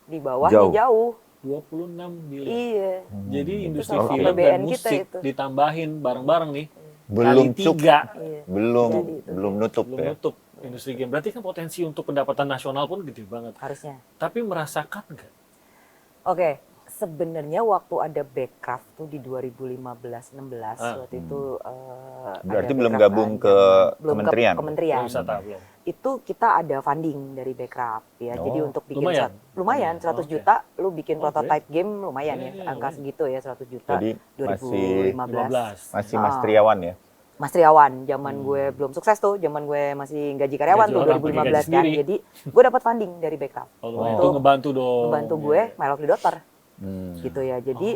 Speaker 1: Di bawahnya jauh.
Speaker 2: 26 billion.
Speaker 1: Iya.
Speaker 2: Jadi industri
Speaker 1: sama
Speaker 2: film
Speaker 1: APBN
Speaker 2: dan
Speaker 1: kita
Speaker 2: musik
Speaker 1: itu.
Speaker 2: ditambahin bareng-bareng nih
Speaker 3: Belum
Speaker 2: kali 3
Speaker 1: Iya.
Speaker 3: belum
Speaker 1: Jadi itu.
Speaker 3: belum nutup
Speaker 2: belum
Speaker 3: ya.
Speaker 2: nutup industri game. Berarti kan potensi untuk pendapatan nasional pun gede banget.
Speaker 1: Harusnya.
Speaker 2: Tapi merasakan nggak?
Speaker 1: Oke, sebenarnya waktu ada Backcraft tuh di 2015-16 waktu itu
Speaker 3: Berarti
Speaker 1: ada
Speaker 3: belum
Speaker 1: Backcraft
Speaker 3: gabung
Speaker 1: kan,
Speaker 3: ke
Speaker 1: belum
Speaker 3: kementerian?
Speaker 1: kementerian.
Speaker 2: Wisata belum.
Speaker 1: Itu kita ada funding dari Backcraft ya. Jadi
Speaker 3: Oh,
Speaker 1: untuk bikin
Speaker 2: lumayan.
Speaker 1: lumayan 100
Speaker 2: Oke.
Speaker 1: juta lu bikin
Speaker 2: Oke.
Speaker 1: prototype game lumayan
Speaker 2: Iya,
Speaker 1: ya.
Speaker 2: iya,
Speaker 1: Angka
Speaker 2: lumayan.
Speaker 1: segitu ya 100 juta
Speaker 3: Jadi
Speaker 1: 2015.
Speaker 3: masih Mas Triawan ya.
Speaker 1: Mas Triawan, zaman gue belum sukses tuh, zaman gue masih gaji karyawan
Speaker 2: Gaji
Speaker 1: tuh
Speaker 2: orang,
Speaker 1: 2015
Speaker 2: pakai gaji
Speaker 1: kan.
Speaker 2: sendiri.
Speaker 1: Jadi gue dapat funding dari Backcraft.
Speaker 2: Oh, lumayan. Itu ngebantu dong.
Speaker 1: Ngebantu gue My Lovely Daughter
Speaker 3: Hmm.
Speaker 1: gitu ya. Jadi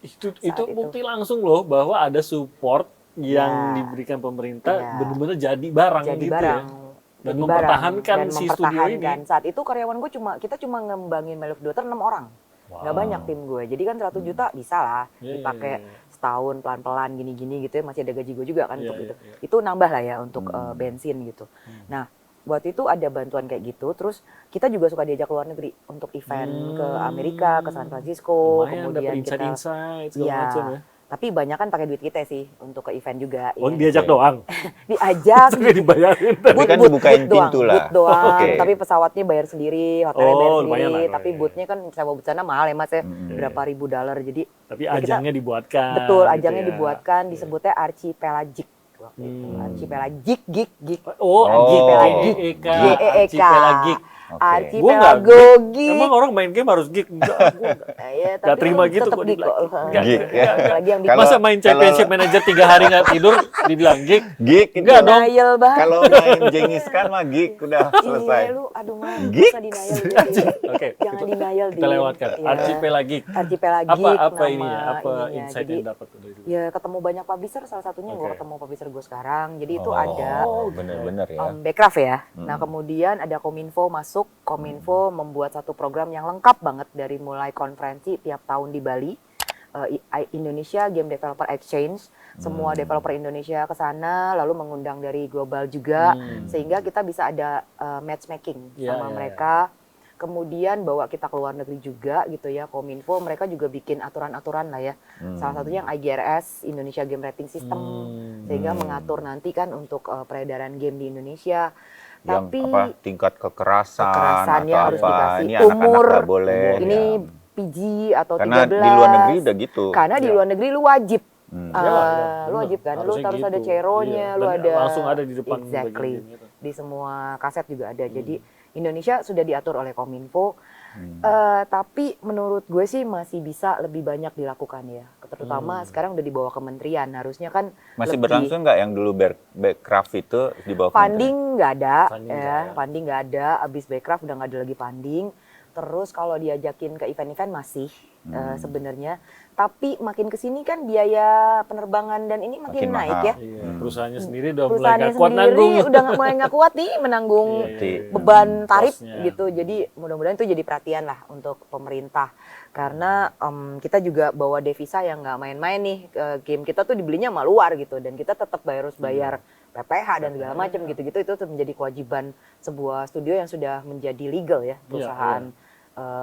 Speaker 2: Itu
Speaker 1: Saat itu.
Speaker 2: bukti langsung loh bahwa ada support yang
Speaker 1: Ya.
Speaker 2: diberikan pemerintah
Speaker 1: Ya.
Speaker 2: benar-benar jadi barang
Speaker 1: jadi
Speaker 2: gitu
Speaker 1: barang.
Speaker 2: ya. Dan
Speaker 1: Jadi
Speaker 2: mempertahankan
Speaker 1: barang, dan
Speaker 2: si studio ini.
Speaker 1: mempertahankan. Saat itu karyawan gue kita cuma ngembangin Mile of Daughter 6 orang. Nggak banyak tim gue. Jadi kan 100 juta bisa lah
Speaker 2: Iya,
Speaker 1: dipakai
Speaker 2: iya, iya.
Speaker 1: setahun pelan-pelan gini-gini gitu ya. Masih ada gaji gue juga kan
Speaker 2: Iya,
Speaker 1: untuk
Speaker 2: iya,
Speaker 1: itu.
Speaker 2: iya.
Speaker 1: Itu nambah lah ya untuk bensin gitu. Nah, buat itu ada bantuan kayak gitu. Terus kita juga suka diajak keluar negeri untuk event ke Amerika, ke San Francisco,
Speaker 2: Lumayan dapat
Speaker 1: kemudian kita
Speaker 2: insight segala
Speaker 1: iya.
Speaker 2: macam ya.
Speaker 1: Tapi banyak kan pakai duit kita sih untuk ke event juga.
Speaker 2: Oh,
Speaker 1: iya.
Speaker 2: diajak doang.
Speaker 1: Diajak.
Speaker 2: Tapi dibayarin.
Speaker 3: Tapi kan dibukain
Speaker 1: doang,
Speaker 3: pintu lah.
Speaker 1: booth doang,
Speaker 3: Oke.
Speaker 1: tapi pesawatnya bayar sendiri, hotelnya bayar
Speaker 2: Oh,
Speaker 1: sendiri,
Speaker 2: lumayan lah,
Speaker 1: tapi
Speaker 2: iya.
Speaker 1: bootnya kan sewa booth sana mahal ya mas ya, berapa ribu $, jadi
Speaker 2: Tapi
Speaker 1: ya kita-
Speaker 2: ajangnya dibuatkan.
Speaker 1: betul,
Speaker 2: gitu
Speaker 1: ajangnya
Speaker 2: ya.
Speaker 1: dibuatkan, disebutnya Archipelagic waktu itu, Archipelagic, gig,
Speaker 2: Oh,
Speaker 1: Archipelagic,
Speaker 2: GEK.
Speaker 1: GEK,
Speaker 2: Archipelagic.
Speaker 3: Oke.
Speaker 2: Gua nggak
Speaker 1: Archipelago gig.
Speaker 2: Emang orang main game harus geek? Enggak, gua enggak.
Speaker 1: Ya,
Speaker 2: Nggak terima gitu
Speaker 1: tetap
Speaker 2: kok
Speaker 1: gig kok.
Speaker 2: dibilang.
Speaker 3: Geek, ya.
Speaker 1: Lagi yang
Speaker 3: Kalau-
Speaker 2: Masa main championship manager 3 hari nggak tidur dibilang geek?
Speaker 3: Geek itu.
Speaker 2: Enggak dong.
Speaker 1: denial banget.
Speaker 3: Kalau main Genghis Khan mah geek udah selesai.
Speaker 1: Iya lu, aduh mah,
Speaker 3: Geek.
Speaker 1: usah denial deh.
Speaker 2: Oke,
Speaker 1: Jangan denial
Speaker 2: kita
Speaker 1: Din.
Speaker 2: lewatkan.
Speaker 1: Iya.
Speaker 2: Archipelagic.
Speaker 1: Archipelagic
Speaker 2: Apa
Speaker 1: nama
Speaker 2: ininya? Apa
Speaker 1: ininya.
Speaker 2: insight
Speaker 1: Jadi
Speaker 2: yang dapat dari itu?
Speaker 1: ya ketemu banyak publisher, salah satunya gue
Speaker 2: Oke.
Speaker 1: ketemu publisher gue sekarang. Jadi itu ada
Speaker 3: Bener-bener ya.
Speaker 1: Backcraft ya. Nah kemudian ada Kominfo masuk. Kominfo membuat satu program yang lengkap banget dari mulai konferensi tiap tahun di Bali. Indonesia Game Developer Exchange. Semua developer Indonesia ke sana, lalu mengundang dari global juga. Sehingga kita bisa ada matchmaking
Speaker 2: Iya,
Speaker 1: sama
Speaker 2: iya,
Speaker 1: mereka. Kemudian bawa kita ke luar negeri juga gitu ya. Kominfo mereka juga bikin aturan-aturan lah ya. Salah satunya yang IGRS, Indonesia Game Rating System. Sehingga mengatur nanti kan untuk peredaran game di Indonesia.
Speaker 3: Yang
Speaker 1: Tapi
Speaker 3: apa tingkat kekerasan
Speaker 1: kekerasannya
Speaker 3: atau
Speaker 1: harus
Speaker 3: apa
Speaker 1: dikasih.
Speaker 3: ini anak-anak
Speaker 1: Umur,
Speaker 3: nggak boleh.
Speaker 1: ini
Speaker 3: ya.
Speaker 1: PG atau
Speaker 3: Karena
Speaker 1: 13.
Speaker 3: di luar negeri udah gitu.
Speaker 1: Karena di
Speaker 2: Ya.
Speaker 1: luar negeri lu wajib.
Speaker 2: Iyalah,
Speaker 1: Lu wajib kan, lu
Speaker 2: harusnya
Speaker 1: harus ada
Speaker 2: gitu.
Speaker 1: ceronya,
Speaker 2: Iya,
Speaker 1: lu
Speaker 2: dan
Speaker 1: ada
Speaker 2: langsung ada di depan
Speaker 1: exactly.
Speaker 2: bagian gitu.
Speaker 1: Di semua kaset juga ada. Jadi Indonesia sudah diatur oleh Kominfo. Tapi menurut gue sih masih bisa lebih banyak dilakukan ya. Terutama sekarang udah di bawah kementerian. Harusnya kan
Speaker 3: Masih
Speaker 1: lebih-
Speaker 3: berlangsung nggak yang dulu Backcraft itu di bawah
Speaker 1: Funding nggak ada,
Speaker 2: Funding
Speaker 1: ya.
Speaker 2: nggak ada.
Speaker 1: Funding nggak ada. Abis Backcraft udah nggak ada lagi funding. Terus kalau diajakin ke event-event masih sebenarnya. Tapi makin kesini kan biaya penerbangan dan ini makin
Speaker 3: Makin
Speaker 1: naik
Speaker 3: mahal.
Speaker 1: ya.
Speaker 2: Iya, perusahaannya sendiri udah mulai
Speaker 1: Perusahaannya
Speaker 2: nggak kuat
Speaker 1: sendiri
Speaker 2: nanggung.
Speaker 1: udah mulai nggak kuat nih menanggung
Speaker 3: Iya.
Speaker 1: beban tarif
Speaker 2: Costnya.
Speaker 1: gitu. Jadi mudah-mudahan itu jadi perhatian lah untuk pemerintah. Karena kita juga bawa devisa yang nggak main-main nih. Game kita tuh dibelinya sama luar gitu. Dan kita tetap harus bayar PPH dan segala macam gitu-gitu. Itu menjadi kewajiban sebuah studio yang sudah menjadi legal ya. Perusahaan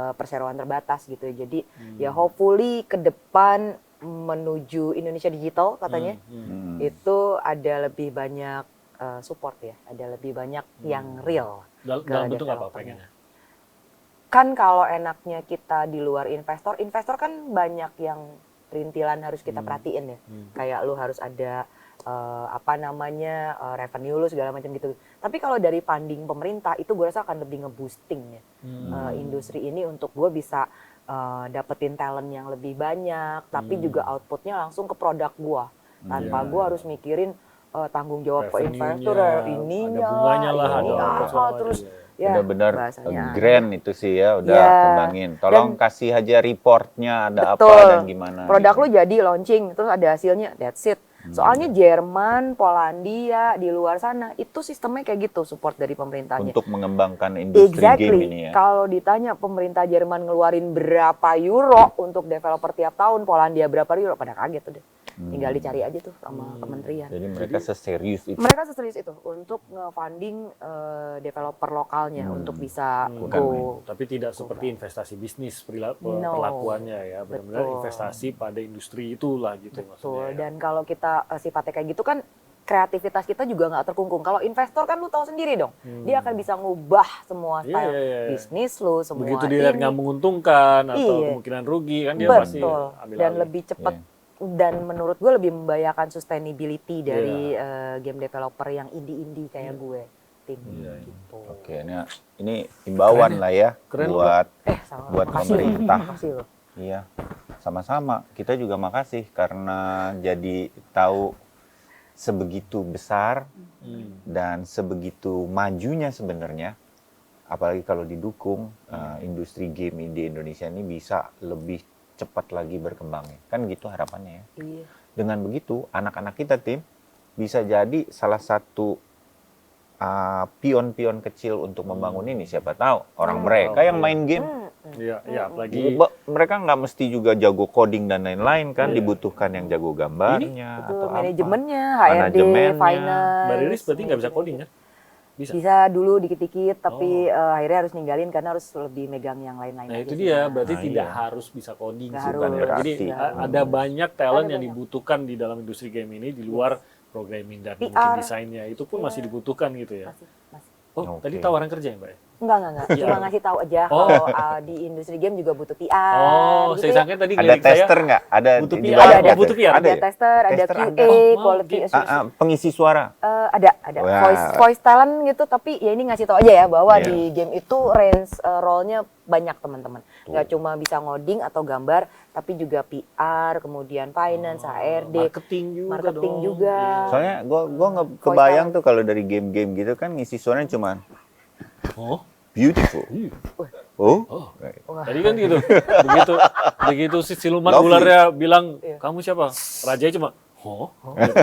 Speaker 1: perseroan terbatas gitu. Jadi ya hopefully ke depan menuju Indonesia digital katanya. Itu ada lebih banyak support ya. Ada lebih banyak yang real.
Speaker 2: Dalam
Speaker 1: ke
Speaker 2: bentuk apa
Speaker 1: developernya.
Speaker 2: pengennya?
Speaker 1: Kan kalau enaknya kita di luar investor kan banyak yang perintilan harus kita perhatiin ya. Kayak lu harus ada revenue lu segala macam gitu. Tapi kalau dari funding pemerintah itu gue rasa akan lebih nge-boosting ya industri ini untuk gue bisa dapetin talent yang lebih banyak, tapi juga outputnya langsung ke produk gue. Tanpa gue harus mikirin tanggung jawab ke
Speaker 2: Revenue-nya,
Speaker 1: investor ininya,
Speaker 2: ada bunganya lah, ada
Speaker 1: ini
Speaker 2: apa segala macam.
Speaker 1: terus
Speaker 2: Iya.
Speaker 1: ya
Speaker 3: Benar-benar
Speaker 1: bahasanya
Speaker 3: grand itu sih ya udah
Speaker 1: Ya.
Speaker 3: kembangin. Tolong kasih aja reportnya ada
Speaker 1: Betul.
Speaker 3: apa dan gimana.
Speaker 1: Produk
Speaker 3: gitu.
Speaker 1: lu jadi launching, terus ada hasilnya, that's it. Soalnya Jerman, Polandia, di luar sana, itu sistemnya kayak gitu, support dari pemerintahnya.
Speaker 3: Untuk mengembangkan industri game ini ya.
Speaker 1: Kalau ditanya pemerintah Jerman ngeluarin berapa euro untuk developer tiap tahun, Polandia berapa euro, pada kaget tuh deh. Tinggal dicari aja tuh sama kementerian.
Speaker 3: Jadi mereka seserius itu.
Speaker 1: Mereka seserius itu untuk nge-funding developer lokalnya untuk bisa go.
Speaker 2: Tapi tidak seperti investasi bisnis
Speaker 1: No.
Speaker 2: perlakuannya ya, benar-benar
Speaker 1: Betul.
Speaker 2: investasi pada industri itulah gitu
Speaker 1: Betul.
Speaker 2: maksudnya. ya.
Speaker 1: Dan kalau kita sifatnya kayak gitu kan kreativitas kita juga nggak terkungkung. Kalau investor kan lu tahu sendiri dong, dia akan bisa ngubah semua
Speaker 2: Iya,
Speaker 1: style
Speaker 2: iya, iya.
Speaker 1: bisnis lu, semua
Speaker 2: Begitu dilihat
Speaker 1: ini.
Speaker 2: nggak menguntungkan atau
Speaker 1: Iya.
Speaker 2: kemungkinan rugi kan dia pasti
Speaker 1: Betul.
Speaker 2: ambil
Speaker 1: Dan
Speaker 2: alih.
Speaker 1: lebih cepat dan menurut gue lebih membahayakan sustainability dari game developer yang indie-indie kayak gue. Tim gitu.
Speaker 3: Oke, ini himbauan lah ya
Speaker 2: Keren lu,
Speaker 3: buat
Speaker 1: Sama.
Speaker 3: buat
Speaker 1: Makasih.
Speaker 3: pemerintah.
Speaker 1: Makasih lo.
Speaker 3: Iya, sama-sama. Kita juga makasih karena jadi tahu sebegitu besar dan sebegitu majunya sebenarnya. Apalagi kalau didukung industri game di Indonesia ini bisa lebih cepat lagi berkembangnya. Kan gitu harapannya ya.
Speaker 1: Iya.
Speaker 3: Dengan begitu, anak-anak kita tim bisa jadi salah satu pion-pion kecil untuk membangun ini. Siapa tahu orang mereka yang main game,
Speaker 2: Iya, iya, apalagi
Speaker 3: mereka nggak mesti juga jago coding dan lain-lain kan, dibutuhkan yang jago gambarnya
Speaker 1: Itu
Speaker 3: atau
Speaker 1: manajemennya,
Speaker 3: apa.
Speaker 1: HRD,
Speaker 3: Manajemennya.
Speaker 1: finance.
Speaker 2: Mbak Riris berarti nggak bisa coding kan? Bisa.
Speaker 1: Bisa dulu dikit-dikit, tapi akhirnya harus ninggalin karena harus lebih megang yang lain-lain.
Speaker 2: Nah
Speaker 1: aja
Speaker 2: itu
Speaker 1: sih.
Speaker 2: dia, berarti
Speaker 3: Nah,
Speaker 2: tidak
Speaker 3: iya.
Speaker 2: harus bisa coding
Speaker 1: Nggak
Speaker 2: sebenarnya.
Speaker 3: harus.
Speaker 2: Jadi
Speaker 3: Berarti.
Speaker 2: ada banyak talent
Speaker 1: Ada
Speaker 2: yang
Speaker 1: banyak.
Speaker 2: dibutuhkan di dalam industri game ini di luar programming dan
Speaker 1: PR.
Speaker 2: mungkin desainnya. Itu pun masih dibutuhkan gitu ya.
Speaker 1: Masih.
Speaker 2: Oh,
Speaker 3: Oke.
Speaker 2: tadi tawaran kerja ya Mbak?
Speaker 1: Enggak. Cuma
Speaker 2: Iya.
Speaker 1: ngasih tahu aja
Speaker 2: Oh.
Speaker 1: kalau di industri game juga butuh PR.
Speaker 2: Oh,
Speaker 1: gitu
Speaker 2: saya
Speaker 1: ya.
Speaker 2: sangka tadi
Speaker 3: Ada
Speaker 2: ngelirik saya.
Speaker 3: tester nggak? Ada
Speaker 2: butuh
Speaker 3: di
Speaker 2: PR.
Speaker 3: bawah
Speaker 1: Ada,
Speaker 3: nggak
Speaker 2: butuh
Speaker 3: tuh?
Speaker 2: PR.
Speaker 3: Ada
Speaker 1: Ada
Speaker 3: ya?
Speaker 1: tester, ada
Speaker 3: Tester
Speaker 1: QA,
Speaker 3: ada.
Speaker 1: quality
Speaker 2: gitu.
Speaker 1: assurance.
Speaker 3: Pengisi suara.
Speaker 1: Ada
Speaker 3: Wah.
Speaker 1: voice talent gitu, tapi ya ini ngasih tahu aja ya bahwa
Speaker 3: Iya.
Speaker 1: di game itu range role-nya banyak teman-teman.
Speaker 3: Tuh.
Speaker 1: Nggak cuma bisa ngoding atau gambar, tapi juga PR, kemudian finance, HRD, marketing juga.
Speaker 2: Iya.
Speaker 3: Soalnya gua nggak kebayang tuh kalau dari game-game gitu kan ngisi suaranya cuma
Speaker 2: Oh,
Speaker 3: beautiful.
Speaker 2: iya.
Speaker 3: Oh.
Speaker 2: Oh.
Speaker 1: Wah.
Speaker 2: Tadi kan gitu. begitu si siluman
Speaker 3: Lovely.
Speaker 2: ularnya bilang,
Speaker 1: Iya.
Speaker 2: "Kamu siapa?" Rajanya cuma, "Oh." Gitu.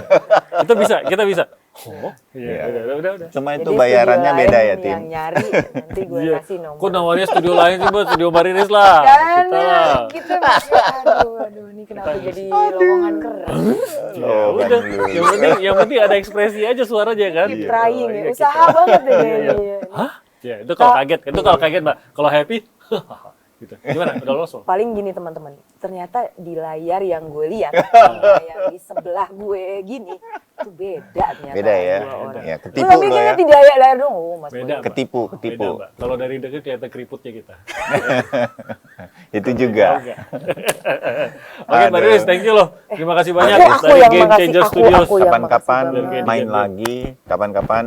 Speaker 2: Kita bisa. Oh. Iya,
Speaker 3: Iya.
Speaker 2: udah.
Speaker 3: Cuma itu
Speaker 1: Jadi
Speaker 3: bayarannya
Speaker 1: studio
Speaker 3: beda
Speaker 1: lain
Speaker 3: ya, Tim.
Speaker 1: Yang nyari nanti gue
Speaker 2: Iya.
Speaker 1: kasih nomor.
Speaker 2: Kok namanya studio lain sih, Mbak? Studio Mariris lah.
Speaker 1: Kan
Speaker 2: Kita lah.
Speaker 1: kita masih aduh ini kenapa jadi lowongan keren.
Speaker 2: Ya udah, yang penting ada ekspresi aja suaranya kan.
Speaker 1: Keep
Speaker 2: Gitu.
Speaker 1: trying ya,
Speaker 2: Iya,
Speaker 1: usaha
Speaker 2: kita-
Speaker 1: banget deh
Speaker 2: Iya.
Speaker 1: kayaknya.
Speaker 2: Hah? Ya, itu kalau kaget. Itu kalau kaget, Mbak. Kalau happy, gitu. Gimana? Udah lolos loh?
Speaker 1: Paling gini teman-teman, ternyata di layar yang gue lihat sama yang di sebelah gue gini itu beda ternyata.
Speaker 3: Beda ya.
Speaker 1: dua orang.
Speaker 3: Ya,
Speaker 1: Lu
Speaker 3: ketipu
Speaker 1: tapi
Speaker 3: lo
Speaker 1: kayaknya
Speaker 3: ya.
Speaker 1: di layar dong, oh, Mas
Speaker 2: Beda,
Speaker 1: Boy.
Speaker 2: Mbak.
Speaker 3: Ketipu.
Speaker 2: Beda, Mbak. Kalau dari dekat kelihatan keriputnya kita.
Speaker 3: Itu juga.
Speaker 2: Enggak. Oke, Mbak
Speaker 3: Aduh.
Speaker 2: Riris, thank you loh. Terima kasih banyak
Speaker 1: Aku
Speaker 2: dari
Speaker 1: yang
Speaker 2: Game
Speaker 1: makasih,
Speaker 2: Changer
Speaker 1: aku
Speaker 2: Studios.
Speaker 1: yang makasih
Speaker 3: Kapan-kapan
Speaker 1: banget.
Speaker 3: main lagi, kapan-kapan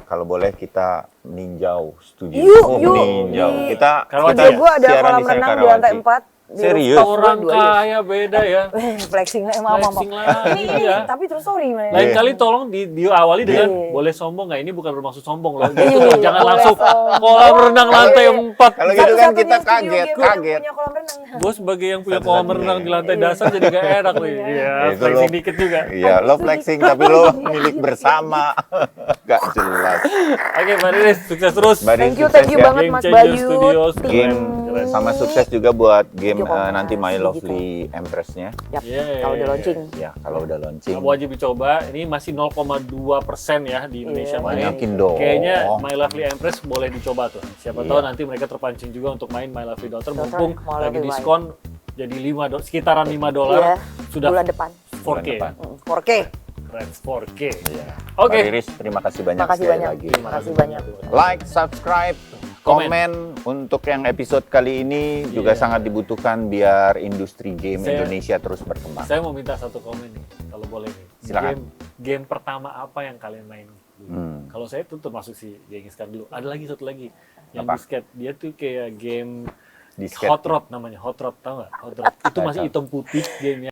Speaker 3: kalau boleh kita ninjau studio.
Speaker 1: Yuk.
Speaker 3: Ninjau.
Speaker 1: Di
Speaker 3: Kita
Speaker 2: Karawaci
Speaker 1: studio
Speaker 2: ya?
Speaker 1: gue ada
Speaker 3: siaran
Speaker 1: kolam
Speaker 3: di sana
Speaker 1: renang di lantai
Speaker 3: Karawaci.
Speaker 1: 4.
Speaker 3: Serius?
Speaker 2: Orang kaya beda ya.
Speaker 1: Flexing lah, maaf.
Speaker 2: Flexing lah,
Speaker 1: Ini,
Speaker 2: iya.
Speaker 1: tapi terus sorry man.
Speaker 2: Lain kali tolong diawali dengan
Speaker 1: Iya.
Speaker 2: boleh sombong nggak? Ini bukan bermaksud sombong loh.
Speaker 1: Iya,
Speaker 2: Jangan
Speaker 1: boleh
Speaker 2: langsung
Speaker 1: sombong.
Speaker 2: kolam renang lantai 4.
Speaker 3: Kalau gitu kan kita kaget.
Speaker 1: Punya kolam renang.
Speaker 2: Gue sebagai yang punya kolam renang di lantai dasar jadi gak enak nih. Iya,
Speaker 3: Itu
Speaker 2: flexing
Speaker 3: lo-
Speaker 2: dikit juga.
Speaker 3: Iya, lo flexing tapi lo milik bersama. Gak jelas.
Speaker 2: Oke, Mbak Riris, sukses terus.
Speaker 3: Mbak Riris,
Speaker 1: Thank you
Speaker 3: sukses ya.
Speaker 1: banget
Speaker 2: Game
Speaker 1: Mas
Speaker 2: Changer
Speaker 1: Bayu.
Speaker 2: Studios,
Speaker 1: tim.
Speaker 3: Game
Speaker 2: Keren.
Speaker 3: sama sukses juga buat game
Speaker 1: Joko Mas,
Speaker 3: nanti My
Speaker 1: gitu.
Speaker 3: Lovely Empress-nya.
Speaker 1: Yap,
Speaker 2: Yeay.
Speaker 1: kalau udah launching.
Speaker 3: Ya, kalau udah launching.
Speaker 2: Nah, wajib dicoba. Ini masih 0,2% ya di Indonesia
Speaker 1: Iya.
Speaker 2: main.
Speaker 3: Banyakin dong.
Speaker 2: Kayaknya My Lovely Empress boleh dicoba tuh. Siapa tahu
Speaker 3: Iya.
Speaker 2: nanti mereka terpancing juga untuk main My Lovely Daughter.
Speaker 1: Daughter,
Speaker 2: Mumpung
Speaker 1: mau
Speaker 2: lagi
Speaker 1: lebih
Speaker 2: diskon jadi sekitaran $5
Speaker 1: Iya,
Speaker 2: sudah
Speaker 1: bulan depan.
Speaker 2: 4K.
Speaker 3: depan.
Speaker 1: 4K.
Speaker 2: Keren, 4K.
Speaker 3: Iya.
Speaker 2: Oke.
Speaker 3: Mbak Riris, terima kasih banyak
Speaker 1: Makasih
Speaker 3: sekali
Speaker 1: banyak.
Speaker 3: lagi.
Speaker 1: Terima kasih banyak.
Speaker 3: Like, subscribe, komen untuk yang episode kali ini juga
Speaker 2: Iya.
Speaker 3: sangat dibutuhkan biar industri game
Speaker 2: Saya-
Speaker 3: Indonesia terus berkembang.
Speaker 2: Saya mau minta satu komen nih, kalau boleh nih.
Speaker 3: Silakan.
Speaker 2: Game pertama apa yang kalian main?
Speaker 3: Hmm.
Speaker 2: Kalau saya tuh termasuk si Genghis Khan dulu. Ada lagi satu lagi yang
Speaker 3: Apa?
Speaker 2: disket. Dia tuh kayak game
Speaker 3: Disket.
Speaker 2: Hot Rod namanya. Hot Rod, tau nggak? Hot Rod. Itu masih hitam putih gamenya.